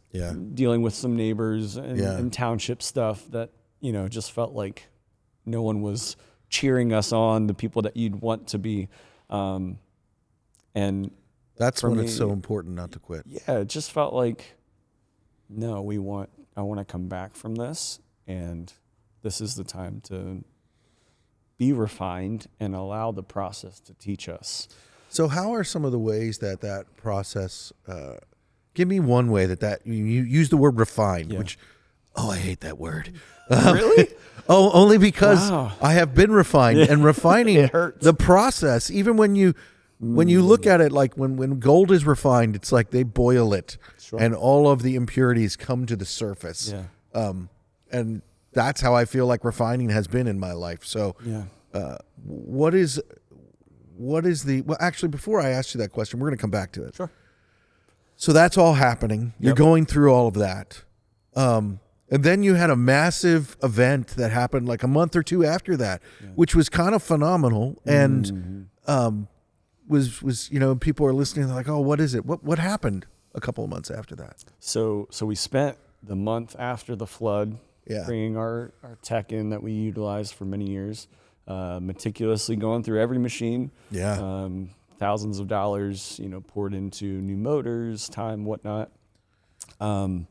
dealing with some neighbors and township stuff that just felt like no one was cheering us on, the people that you'd want to be. And that's when it's so important not to quit. Yeah, it just felt like, no, I want to come back from this, and this is the time to be refined and allow the process to teach us. So how are some of the ways that process, give me one way that you use the word refined, which, I hate that word. Really? Only because I have been refined, and refining it hurts. The process, even when you look at it, like when gold is refined, it's like they boil it and all of the impurities come to the surface. Yeah. And that's how I feel like refining has been in my life. So what is actually, before I ask you that question, we're going to come back to it. Sure. So that's all happening. You're going through all of that. And then you had a massive event that happened like a month or two after that, which was kind of phenomenal. And was people are listening, they're like, oh, what is it? What happened a couple of months after that? So we spent the month after the flood, Yeah. bringing our tech in that we utilized for many years, meticulously going through every machine. Yeah. Thousands of dollars, poured into new motors, time, whatnot. On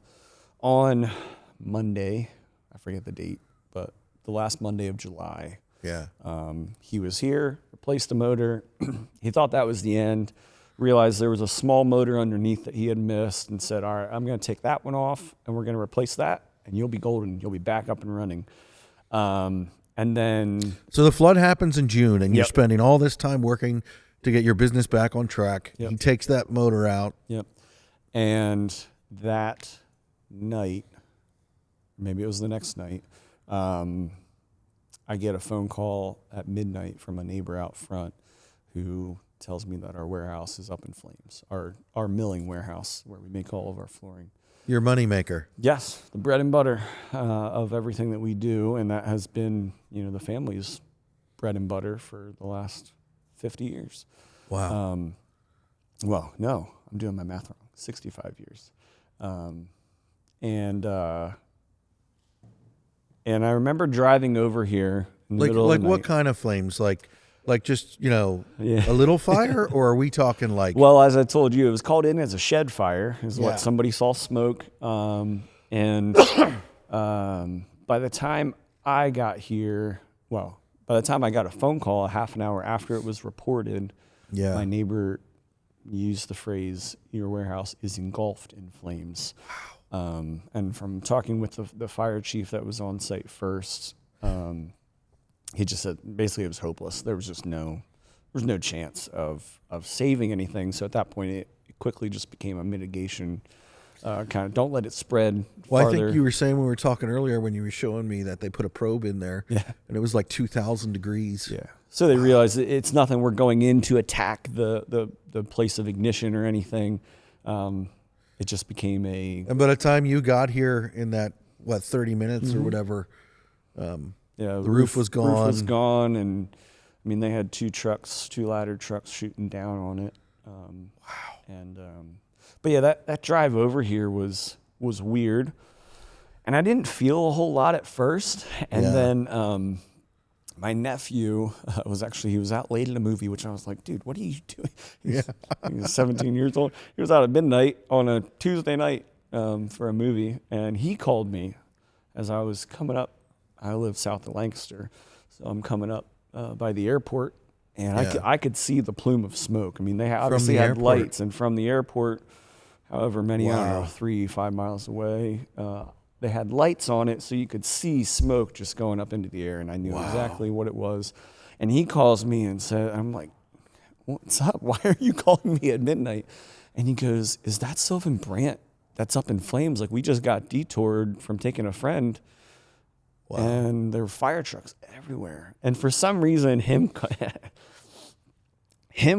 Monday, I forget the date, but the last Monday of July, Yeah. he was here, replaced the motor. He thought that was the end, realized there was a small motor underneath that he had missed, and said, all right, I'm going to take that one off, and we're going to replace that, and you'll be golden. You'll be back up and running. And then... So the flood happens in June, and you're Yep. spending all this time working to get your business back on track. Yep. He takes that motor out. Yep. And that night, maybe it was the next night, I get a phone call at midnight from a neighbor out front who tells me that our warehouse is up in flames, our milling warehouse where we make all of our flooring. Your moneymaker. Yes, the bread and butter of everything that we do, and that has been, the family's bread and butter for the last 50 years. Wow. Well, no, I'm doing my math wrong. 65 years. And I remember driving over here in the middle of the night. What kind of flames? Like just, Yeah. a little fire, or are we talking like... Well, as I told you, it was called in as a shed fire, is Yeah. what somebody saw smoke. And by the time I got here, by the time I got a phone call a half an hour after it was reported, Yeah. my neighbor used the phrase, your warehouse is engulfed in flames. Wow. And from talking with the fire chief that was on site first, he just said basically it was hopeless. There was just no chance of saving anything. So at that point, it quickly just became a mitigation kind of, don't let it spread Well, farther. I think you were saying when we were talking earlier when you were showing me that they put a probe in there, Yeah. and it was like 2,000 degrees. Yeah. So they realized that it's nothing. We're going in to attack the place of ignition or anything. It just became a... And by the time you got here in that, 30 minutes or whatever, Yeah, the roof was gone. Roof was gone, and I mean they had two ladder trucks shooting down on it. Wow. And but yeah, that drive over here was weird, and I didn't feel a whole lot at first, and Yeah. then my nephew he was out late in a movie, which I was like, dude, what are you doing? He was 17 years old. He was out at midnight on a Tuesday night for a movie, and he called me as I was coming up. I live south of Lancaster, so I'm coming up by the airport, and I could see the plume of smoke. I mean, they obviously had airport. lights, and from the airport, however many, I don't know, 3-5 miles away, they had lights on it, so you could see smoke just going up into the air, and I knew exactly what it was. And he calls me and said, I'm like, what's up? Why are you calling me at midnight? And he goes, is that Sylvan Brandt that's up in flames? Like, we just got detoured from taking a friend. Wow. And there were fire trucks everywhere. And for some reason, him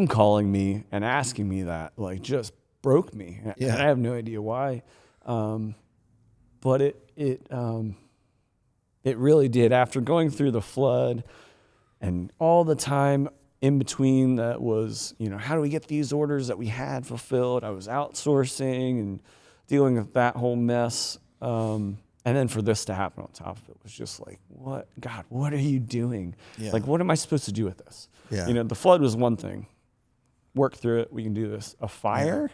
calling me and asking me that, like, just broke me. Yeah. And I have no idea why. But it really did. After going through the flood and all the time in between that was, how do we get these orders that we had fulfilled? I was outsourcing and dealing with that whole mess. And then for this to happen on top of it was just like, what are you doing? Yeah. Like, what am I supposed to do with this? Yeah. The flood was one thing. Work through it. We can do this. A fire,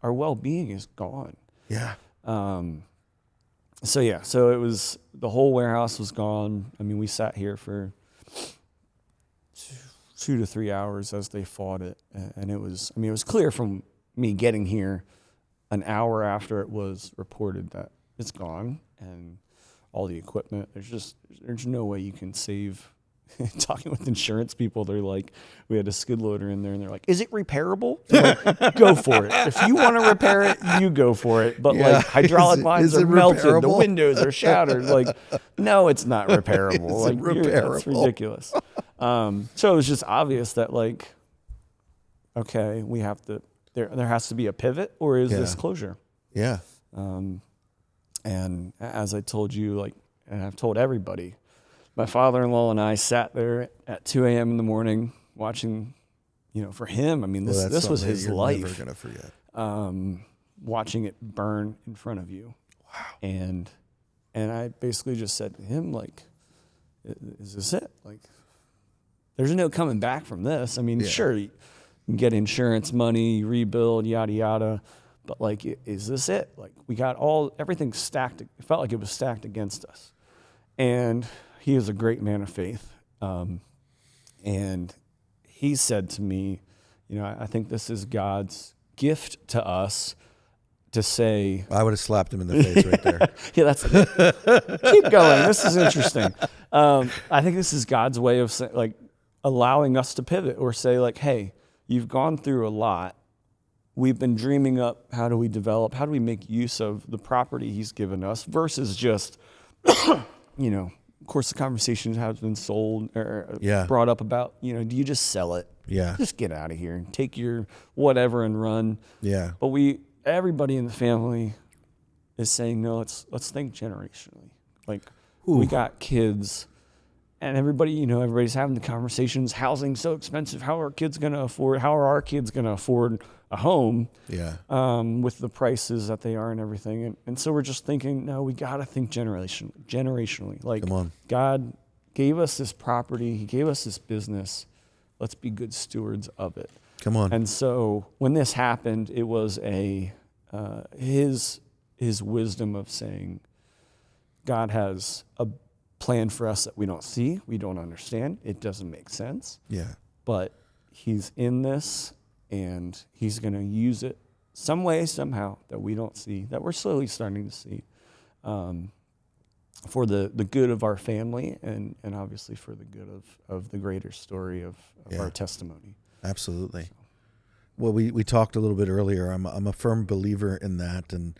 our well-being is gone. Yeah. So it was, the whole warehouse was gone. I mean, we sat here for 2 to 3 hours as they fought it. And it was clear from me getting here an hour after it was reported that it's gone, and all the equipment, there's no way you can save. Talking with insurance people, they're like, we had a skid loader in there, and they're like, is it repairable? Like, go for it. If you want to repair it, you go for it. But like, hydraulic lines are melted, the windows are shattered. Like, no, it's not repairable. That's ridiculous. So it was just obvious that, like, okay, we have to, there has to be a pivot, or is this closure? Yeah. And as I told you, like, and I've told everybody, my father-in-law and I sat there at 2 a.m. in the morning watching, for him, I mean, this was his life. Never gonna forget. watching it burn in front of you. Wow. And I basically just said to him, like, is this it? Like, there's no coming back from this. I mean, sure, you can get insurance money, rebuild, yada, yada. But, like, is this it? Like, we got everything stacked. It felt like it was stacked against us. And he is a great man of faith. And he said to me, you know, I think this is God's gift to us to say. I would have slapped him in the face right there. Yeah, that's keep going. This is interesting. I think this is God's way of like allowing us to pivot or say like, hey, you've gone through a lot. We've been dreaming up how do we develop, how do we make use of the property he's given us versus just, you know, of course the conversation has been sold or brought up about, you know, do you just sell it? Yeah. Just get out of here and take your whatever and run. Yeah. But everybody in the family is saying, no, let's think generationally. Like, we got kids and everybody's having the conversations. Housing's so expensive. How are our kids going to afford a home? Yeah. With the prices that they are and everything. And so we're just thinking, no, we got to think generationally. Like, come on. God gave us this property. He gave us this business. Let's be good stewards of it. Come on. And so when this happened, it was his wisdom of saying, God has a plan for us that we don't see, we don't understand. It doesn't make sense. Yeah. But he's in this, and he's going to use it some way, somehow, that we don't see, that we're slowly starting to see, for the good of our family and obviously for the good of the greater story of our testimony. Absolutely. So. Well, we talked a little bit earlier. I'm a firm believer in that, and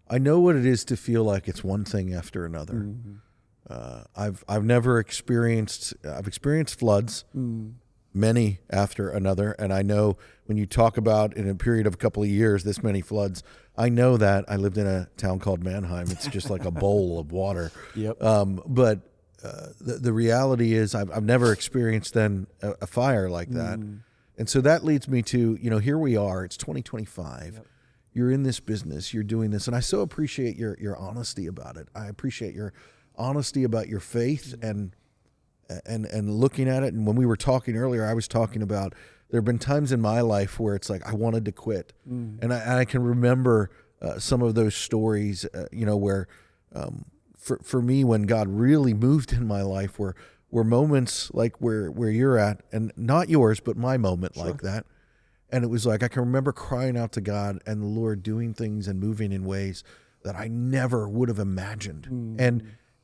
I know what it is to feel like it's one thing after another. Mm-hmm. I've never experienced floods, many after another, and I know when you talk about in a period of a couple of years this many floods, I know that I lived in a town called Mannheim. It's just like a bowl of water. Yep. But the reality is I've never experienced then a fire like that. And so that leads me to, here we are, it's 2025. Yep. You're in this business, you're doing this. And I so appreciate your honesty about it. I appreciate your honesty about your faith and looking at it. And when we were talking earlier, I was talking about there have been times in my life where it's like I wanted to quit. And I can remember some of those stories, where for me, when God really moved in my life were moments like where you're at, and not yours, but my moment like that. And it was like I can remember crying out to God and the Lord doing things and moving in ways that I never would have imagined.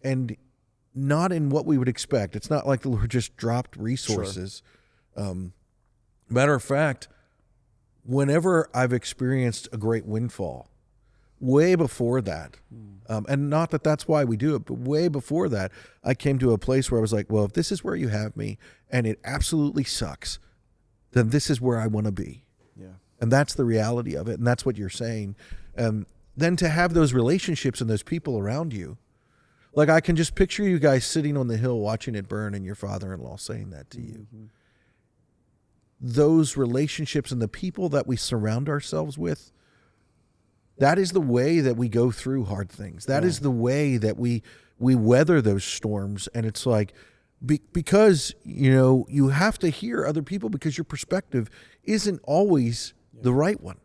And not in what we would expect. It's not like the Lord just dropped resources. Matter of fact, whenever I've experienced a great windfall, way before that, and not that that's why we do it, but way before that, I came to a place where I was like, well, if this is where you have me and it absolutely sucks, then this is where I want to be. Yeah. And that's the reality of it. And that's what you're saying. Then to have those relationships and those people around you, like I can just picture you guys sitting on the hill watching it burn and your father-in-law saying that to you. Those relationships and the people that we surround ourselves with, that is the way that we go through hard things. That is the way that we weather those storms. And it's like, because, you have to hear other people because your perspective isn't always the right one.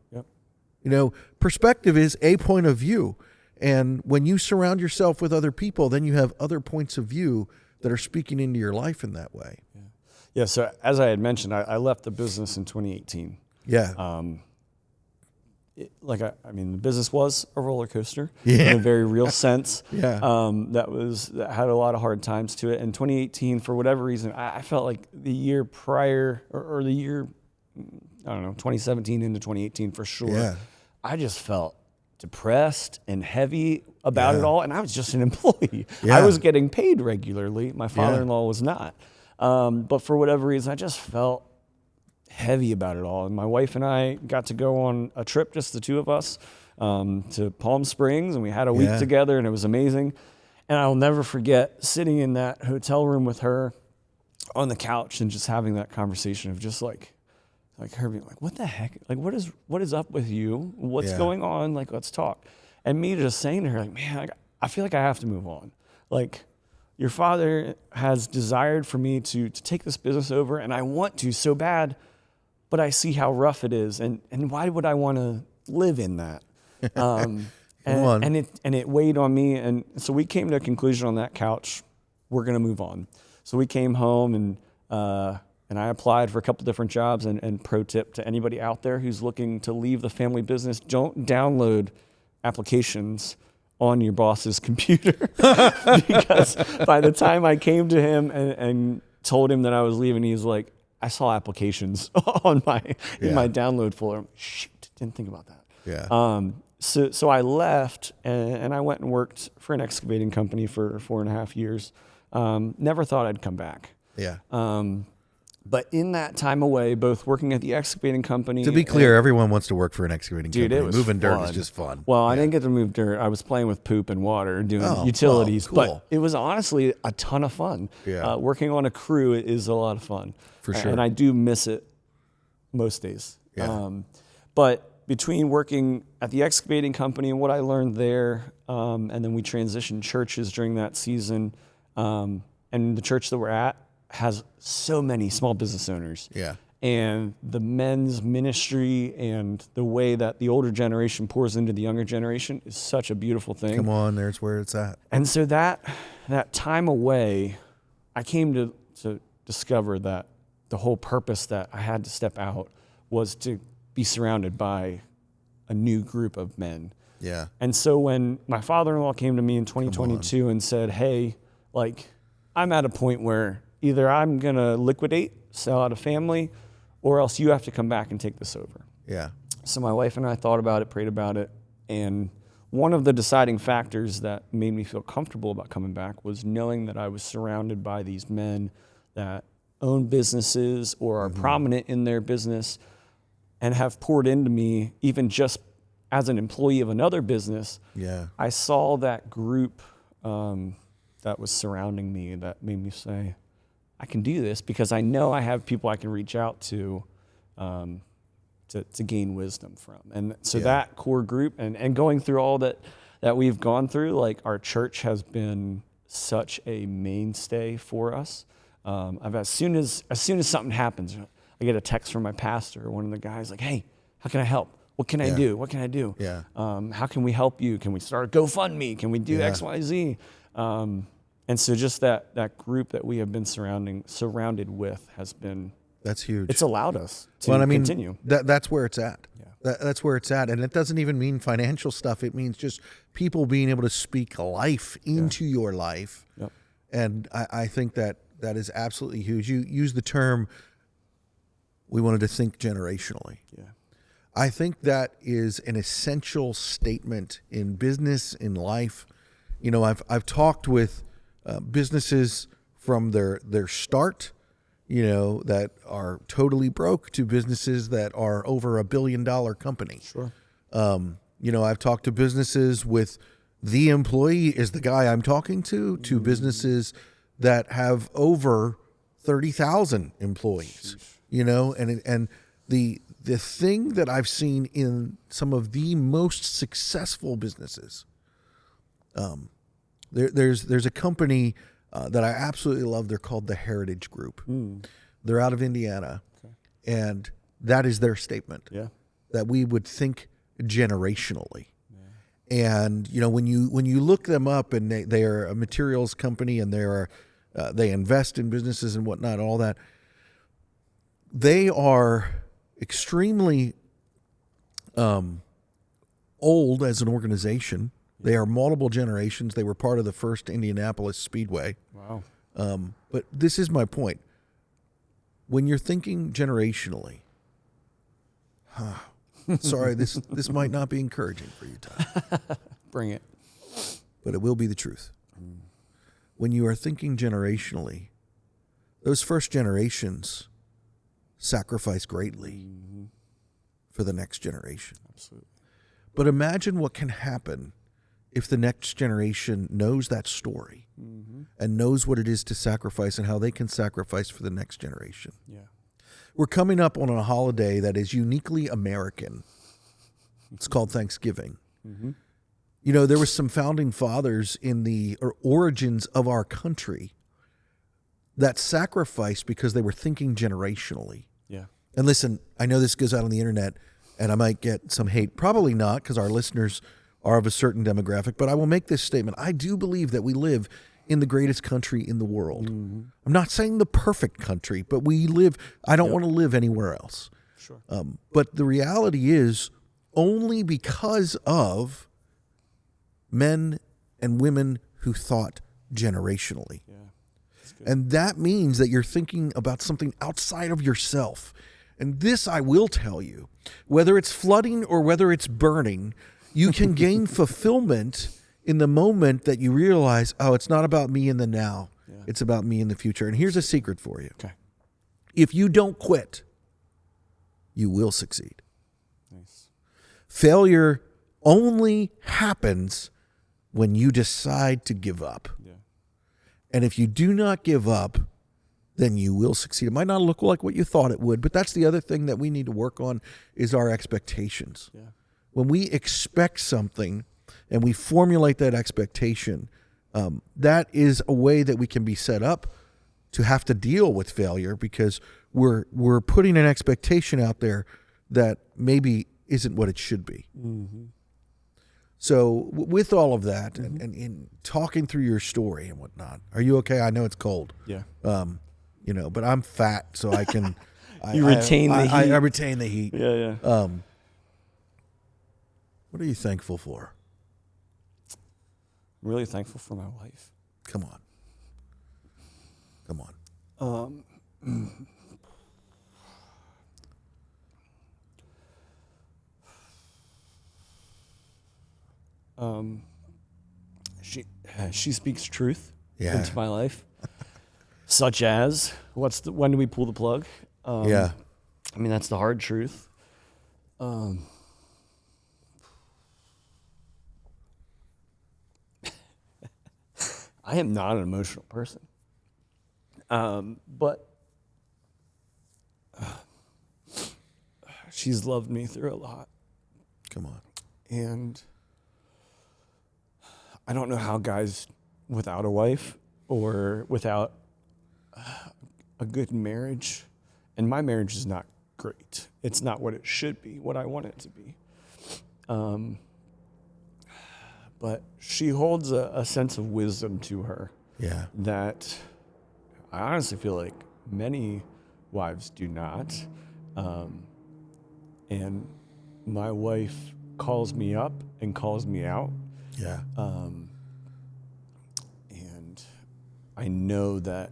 Yep. Perspective is a point of view. And when you surround yourself with other people, then you have other points of view that are speaking into your life in that way. Yeah. So as I had mentioned, I left the business in 2018. Yeah. The business was a roller coaster in a very real sense. That had a lot of hard times to it. In 2018, for whatever reason, I felt like the year prior or the year, 2017 into 2018 for sure. Yeah. I just felt depressed and heavy about it all. And I was just an employee. Yeah. I was getting paid regularly. My father-in-law was not. But for whatever reason, I just felt heavy about it all. And my wife and I got to go on a trip, just the two of us, to Palm Springs, and we had a week together, and it was amazing. And I'll never forget sitting in that hotel room with her on the couch and just having that conversation of just like, like her being like, what the heck? Like, what is up with you? What's Yeah. going on? Like, let's talk. And me just saying to her, like, man, I feel like I have to move on. Like, your father has desired for me to take this business over, and I want to so bad, but I see how rough it is, and why would I want to live in that? And it weighed on me, and so we came to a conclusion on that couch. We're gonna move on. So we came home, and I applied for a couple different jobs. And pro tip to anybody out there who's looking to leave the family business: don't download applications on your boss's computer, because by the time I came to him and told him that I was leaving, he's like, I saw applications on in my download folder. I'm like, shoot, didn't think about that. Yeah. So I left and I went and worked for an excavating company for 4.5 years. Never thought I'd come back. Yeah. But in that time away, both working at the excavating company. To be clear, everyone wants to work for an excavating Dude, company. it was Moving dirt fun. is just fun. Well, I didn't get to move dirt. I was playing with poop and water, doing Oh, utilities. well, cool. But it was honestly a ton of fun. Yeah. Working on a crew is a lot of fun. For sure. And I do miss it most days. Yeah. But between working at the excavating company and what I learned there, and then we transitioned churches during that season, and the church that we're at has so many small business owners. Yeah. And the men's ministry and the way that the older generation pours into the younger generation is such a beautiful thing. Come on, there's where it's at. And so that time away, I came to discover that the whole purpose that I had to step out was to be surrounded by a new group of men. Yeah. And so when my father-in-law came to me in 2022 and said, hey, like, I'm at a point where either I'm going to liquidate, sell out a family, or else you have to come back and take this over. Yeah. So my wife and I thought about it, prayed about it, and one of the deciding factors that made me feel comfortable about coming back was knowing that I was surrounded by these men that own businesses or are prominent in their business and have poured into me, even just as an employee of another business. Yeah. I saw that group that was surrounding me that made me say, I can do this because I know I have people I can reach out to gain wisdom from. And so that core group and going through all that we've gone through, like our church has been such a mainstay for us. As soon as something happens, I get a text from my pastor, one of the guys like, hey, how can I help? What can I do? What can I do? Yeah. How can we help you? Can we start a GoFundMe? Can we do X, Y, Z? And so just that group that we have been surrounded with has been, That's huge. it's allowed us to continue. That's where it's at. Yeah. That's where it's at. And it doesn't even mean financial stuff. It means just people being able to speak life into your life. Yep. And I think that is absolutely huge. You use the term, we wanted to think generationally. Yeah. I think that is an essential statement in business, in life. You know, I've talked with businesses from their start, you know, that are totally broke to businesses that are over $1 billion company. Sure. You know, I've talked to businesses with the employee is the guy I'm talking to businesses that have over 30,000 employees. Sheesh. You know, and the thing that I've seen in some of the most successful businesses, there's a company that I absolutely love. They're called the Heritage Group. They're out of Indiana, and that is their statement. Yeah. That we would think generationally. Yeah. And you know, when you look them up, and they are a materials company, and they invest in businesses and whatnot, all that. They are extremely old as an organization. They are multiple generations. They were part of the first Indianapolis Speedway. Wow. But this is my point. When you're thinking generationally, sorry, this might not be encouraging for you, Todd. Bring it. But it will be the truth. When you are thinking generationally, those first generations sacrifice greatly for the next generation. Absolutely. But imagine what can happen if the next generation knows that story and knows what it is to sacrifice and how they can sacrifice for the next generation. Yeah. We're coming up on a holiday that is uniquely American. It's called Thanksgiving. Mm-hmm. You know, there were some founding fathers in the origins of our country that sacrificed because they were thinking generationally. Yeah. And listen, I know this goes out on the internet and I might get some hate. Probably not, because our listeners are of a certain demographic, but I will make this statement. I do believe that we live in the greatest country in the world. Mm-hmm. I'm not saying the perfect country, but I don't want to live anywhere else. Sure. But the reality is, only because of men and women who thought generationally. Yeah. And that means that you're thinking about something outside of yourself. And this I will tell you, whether it's flooding or whether it's burning, you can gain fulfillment in the moment that you realize, oh, it's not about me in the now. Yeah. It's about me in the future. And here's a secret for you. Okay. If you don't quit, you will succeed. Nice. Failure only happens when you decide to give up. Yeah. And if you do not give up, then you will succeed. It might not look like what you thought it would, but that's the other thing that we need to work on is our expectations. Yeah. When we expect something and we formulate that expectation, that is a way that we can be set up to have to deal with failure, because we're putting an expectation out there that maybe isn't what it should be. Mm-hmm. So with all of that, and in talking through your story and whatnot, are you okay? I know it's cold. Yeah. But I'm fat, so I can. You retain the heat. I retain the heat. Yeah, yeah. What are you thankful for? I'm really thankful for my wife. Come on. She speaks truth Yeah. into my life, such as when do we pull the plug? Yeah. I mean, that's the hard truth. I am not an emotional person, but she's loved me through a lot. Come on. And I don't know how guys without a wife or without a good marriage, and my marriage is not great. It's not what it should be, what I want it to be. But she holds a sense of wisdom to her. Yeah. That I honestly feel like many wives do not. And my wife calls me up and calls me out. Yeah. And I know that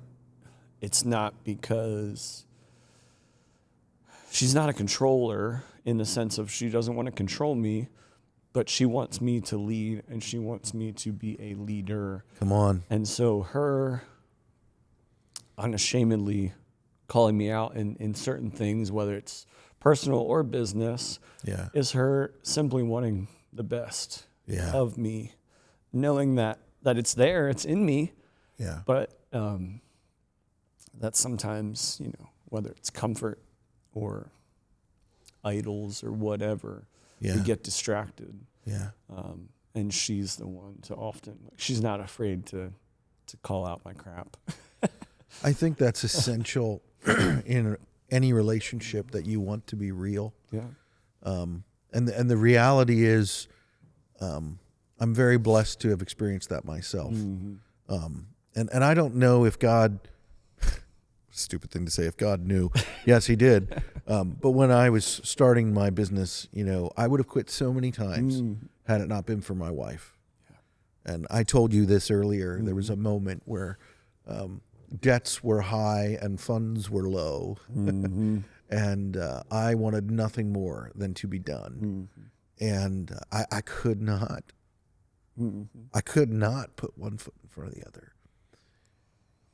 it's not because she's not a controller in the sense of she doesn't want to control me, but she wants me to lead and she wants me to be a leader. Come on. And so her unashamedly calling me out in certain things, whether it's personal or business, Yeah. is her simply wanting the best Yeah. of me, knowing that it's there, it's in me, Yeah. but that sometimes, whether it's comfort or idols or whatever, Yeah. we get distracted. Yeah. And she's the one to often, she's not afraid to call out my crap. I think that's essential in any relationship, that you want to be real. Yeah. And the reality is, I'm very blessed to have experienced that myself. Mm-hmm. And I don't know if God, stupid thing to say, if God knew. Yes, he did. But when I was starting my business, I would have quit so many times had it not been for my wife. Yeah. And I told you this earlier. There was a moment where debts were high and funds were low. Mm-hmm. And I wanted nothing more than to be done. Mm-hmm. And I could not. Mm-hmm. I could not put one foot in front of the other.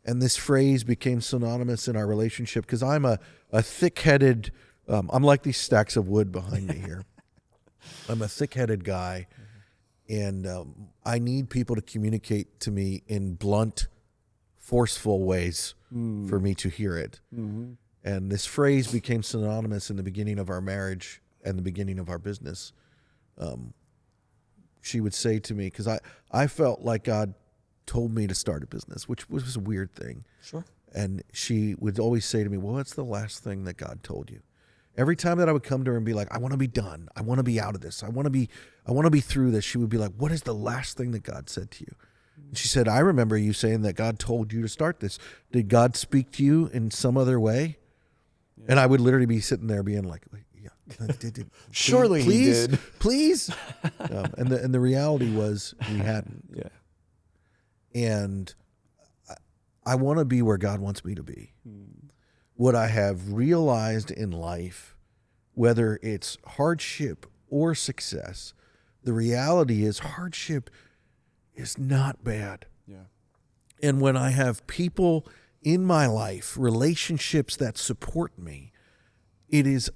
And this phrase became synonymous in our relationship because I'm a thick-headed, I'm like these stacks of wood behind me here. I'm a thick-headed guy, and I need people to communicate to me in blunt, forceful ways for me to hear it. Mm-hmm. And this phrase became synonymous in the beginning of our marriage and the beginning of our business. She would say to me, because I felt like God told me to start a business, which was a weird thing. Sure. And she would always say to me, well, what's the last thing that God told you? Every time that I would come to her and be like, I want to be done. I want to be out of this. I want to be through this. She would be like, what is the last thing that God said to you? And she said, I remember you saying that God told you to start this. Did God speak to you in some other way? Yeah. And I would literally be sitting there being like, yeah, surely please, he did. Please. And the reality was he hadn't. Yeah. And I want to be where God wants me to be. What I have realized in life, whether it's hardship or success, the reality is hardship is not bad. Yeah. And when I have people in my life, relationships that support me, it is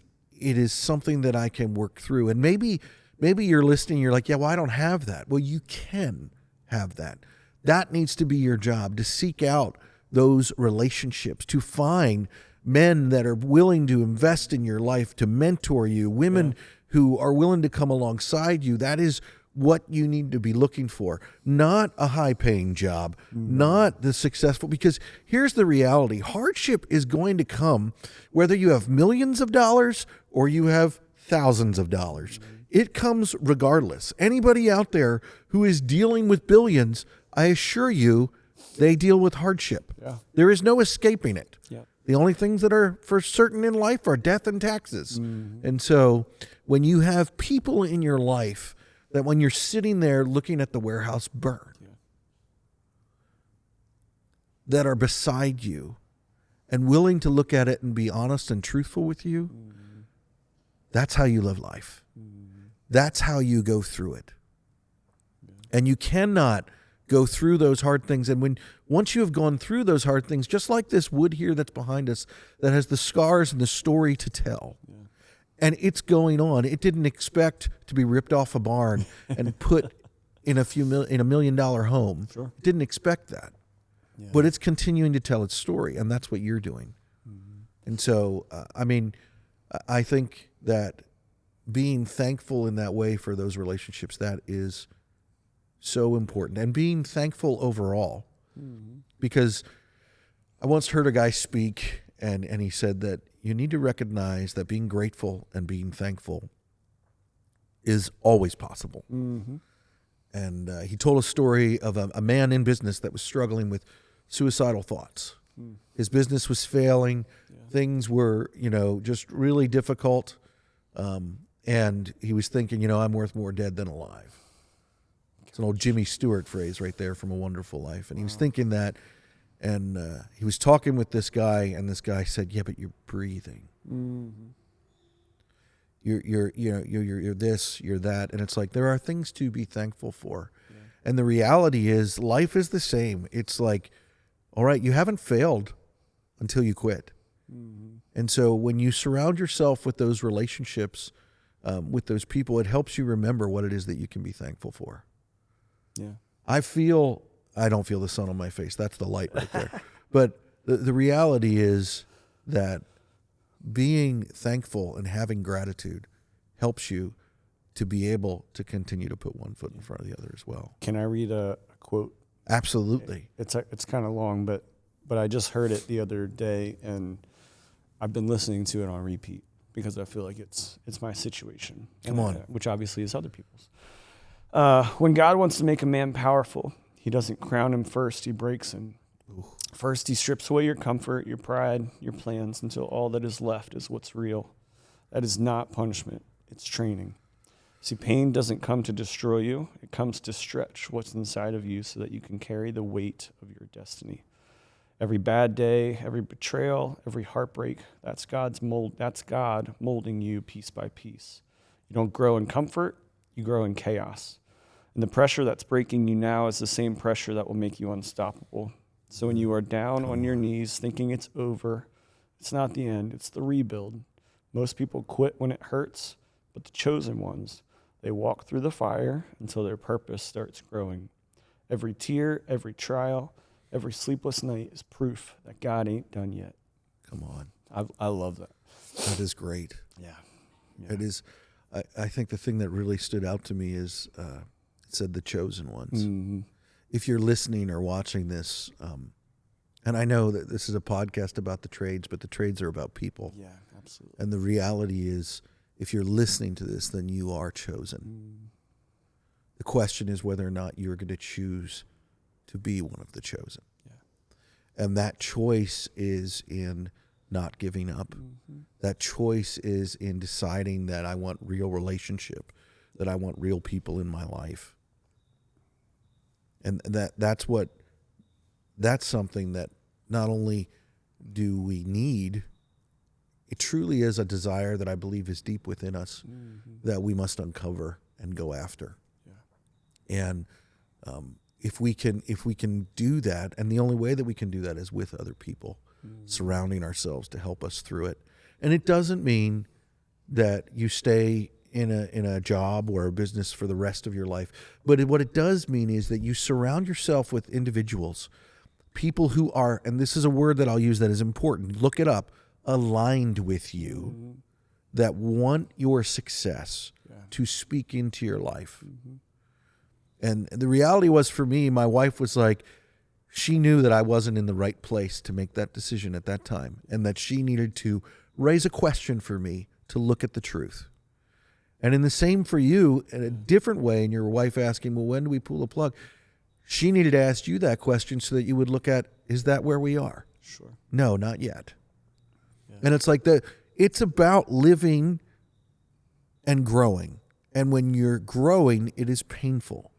something that I can work through. And maybe you're listening, you're like, yeah, well, I don't have that. Well, you can have that. That needs to be your job, to seek out those relationships, to find men that are willing to invest in your life, to mentor you, women who are willing to come alongside you. That is what you need to be looking for, not a high-paying job, not the successful, because here's the reality. Hardship is going to come whether you have millions of dollars or you have thousands of dollars. It comes regardless. Anybody out there who is dealing with billions, I assure you, they deal with hardship. Yeah. There is no escaping it. Yeah. The only things that are for certain in life are death and taxes. And so when you have people in your life that when you're sitting there looking at the warehouse burn, that are beside you and willing to look at it and be honest and truthful with you, that's how you live life. That's how you go through it. And you cannot go through those hard things. And once you have gone through those hard things, just like this wood here that's behind us that has the scars and the story to tell, and it's going on. It didn't expect to be ripped off a barn and put in a $1 million home. Sure. It didn't expect that. Yeah. But it's continuing to tell its story, and that's what you're doing. And so, I think that being thankful in that way for those relationships, that is so important. And being thankful overall. Because I once heard a guy speak, and he said that you need to recognize that being grateful and being thankful is always possible. And he told a story of a man in business that was struggling with suicidal thoughts. His business was failing. Things were, just really difficult. And he was thinking, I'm worth more dead than alive. It's an old Jimmy Stewart phrase right there from A Wonderful Life. And he was thinking that, and he was talking with this guy, and this guy said, yeah, but you're breathing. You're this, you're that. And it's like, there are things to be thankful for. And the reality is life is the same. It's like, all right, you haven't failed until you quit. And so when you surround yourself with those relationships, with those people, it helps you remember what it is that you can be thankful for. Yeah. I don't feel the sun on my face. That's the light right there. But the reality is that being thankful and having gratitude helps you to be able to continue to put one foot in front of the other as well. Can I read a quote? Absolutely. It's kind of long, but I just heard it the other day, and I've been listening to it on repeat because I feel like it's my situation. Come on. Which obviously is other people's. When God wants to make a man powerful, he doesn't crown him first, he breaks him. First, he strips away your comfort, your pride, your plans, until all that is left is what's real. That is not punishment, it's training. See, pain doesn't come to destroy you. It comes to stretch what's inside of you so that you can carry the weight of your destiny. Every bad day, every betrayal, every heartbreak, that's God molding you piece by piece. You don't grow in comfort, you grow in chaos. And the pressure that's breaking you now is the same pressure that will make you unstoppable. So when you are down on your knees thinking it's over, it's not the end, it's the rebuild. Most people quit when it hurts, but the chosen ones, they walk through the fire until their purpose starts growing. Every tear, every trial, every sleepless night is proof that God ain't done yet. Come on. I love that. That is great. Yeah. It is. I think the thing that really stood out to me is it said the chosen ones. Mm-hmm. If you're listening or watching this, and I know that this is a podcast about the trades, but the trades are about people. Yeah, absolutely. And the reality is, if you're listening to this, then you are chosen. The question is whether or not you're going to choose to be one of the chosen. Yeah. And that choice is in not giving up. That choice is in deciding that I want real relationship, that I want real people in my life. And that's something that not only do we need, it truly is a desire that I believe is deep within us that we must uncover and go after. Yeah. And if we can do that, and the only way that we can do that is with other people, surrounding ourselves to help us through it. And it doesn't mean that you stay in a job or a business for the rest of your life. But what it does mean is that you surround yourself with individuals, people who are, and this is a word that I'll use that is important, look it up, aligned with you, that want your success to speak into your life. And the reality was, for me, my wife was like, she knew that I wasn't in the right place to make that decision at that time, and that she needed to raise a question for me to look at the truth. And in the same for you, in a different way, and your wife asking, well, when do we pull the plug? She needed to ask you that question so that you would look at, is that where we are? Sure. No, not yet. Yeah. And it's like it's about living and growing. And when you're growing, it is painful.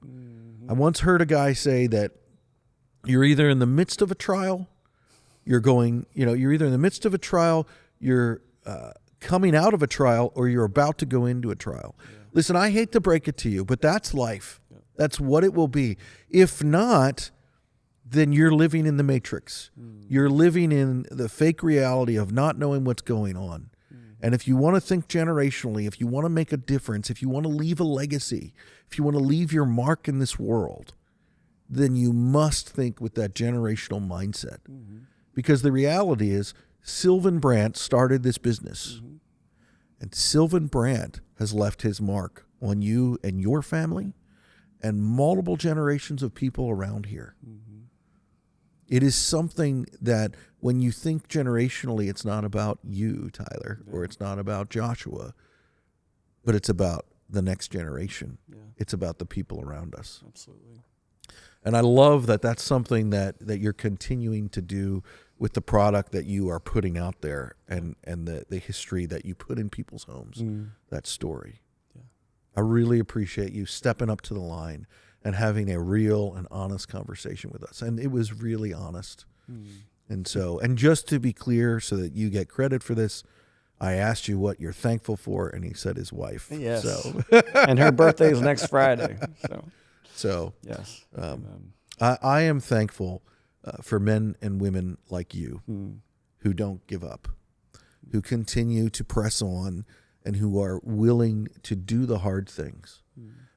I once heard a guy say that you're either in the midst of a trial, you're either in the midst of a trial, you're coming out of a trial, or you're about to go into a trial. Yeah. Listen, I hate to break it to you, but that's life. Yeah. That's what it will be. If not, then you're living in the matrix. You're living in the fake reality of not knowing what's going on. And if you want to think generationally, if you want to make a difference, if you want to leave a legacy, if you want to leave your mark in this world, then you must think with that generational mindset. Because the reality is, Sylvan Brandt started this business. And Sylvan Brandt has left his mark on you and your family and multiple generations of people around here. It is something that when you think generationally, it's not about you, Tyler, or it's not about Joshua, but it's about the next generation. Yeah. It's about the people around us. Absolutely. And I love that that's something that you're continuing to do with the product that you are putting out there, and the history that you put in people's homes, that story. Yeah. I really appreciate you stepping up to the line and having a real and honest conversation with us. And it was really honest. And just to be clear, so that you get credit for this, I asked you what you're thankful for, and he said his wife. Yes. So. And her birthday is next Friday. So yes. I am thankful for men and women like you who don't give up, who continue to press on, and who are willing to do the hard things.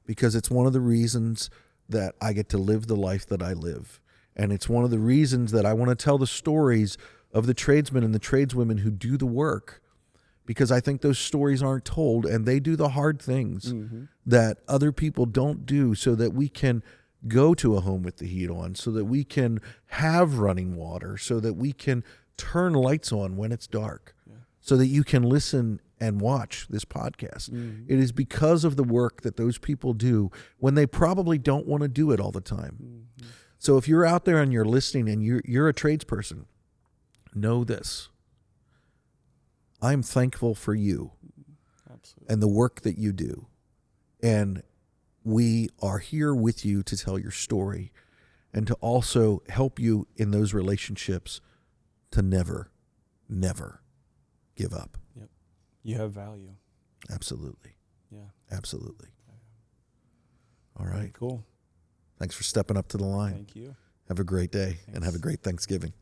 Because it's one of the reasons that I get to live the life that I live. And it's one of the reasons that I want to tell the stories of the tradesmen and the tradeswomen who do the work, because I think those stories aren't told, and they do the hard things that other people don't do, so that we can go to a home with the heat on, so that we can have running water, so that we can turn lights on when it's dark, so that you can listen and watch this podcast. It is because of the work that those people do when they probably don't want to do it all the time. So if you're out there and you're listening and you're a tradesperson, know this. I'm thankful for you. Absolutely. And the work that you do. And we are here with you to tell your story and to also help you in those relationships to never, never give up. Yep. You have value. Absolutely. Yeah. Absolutely. All right. Cool. Thanks for stepping up to the line. Thank you. Have a great day. Thanks. And have a great Thanksgiving.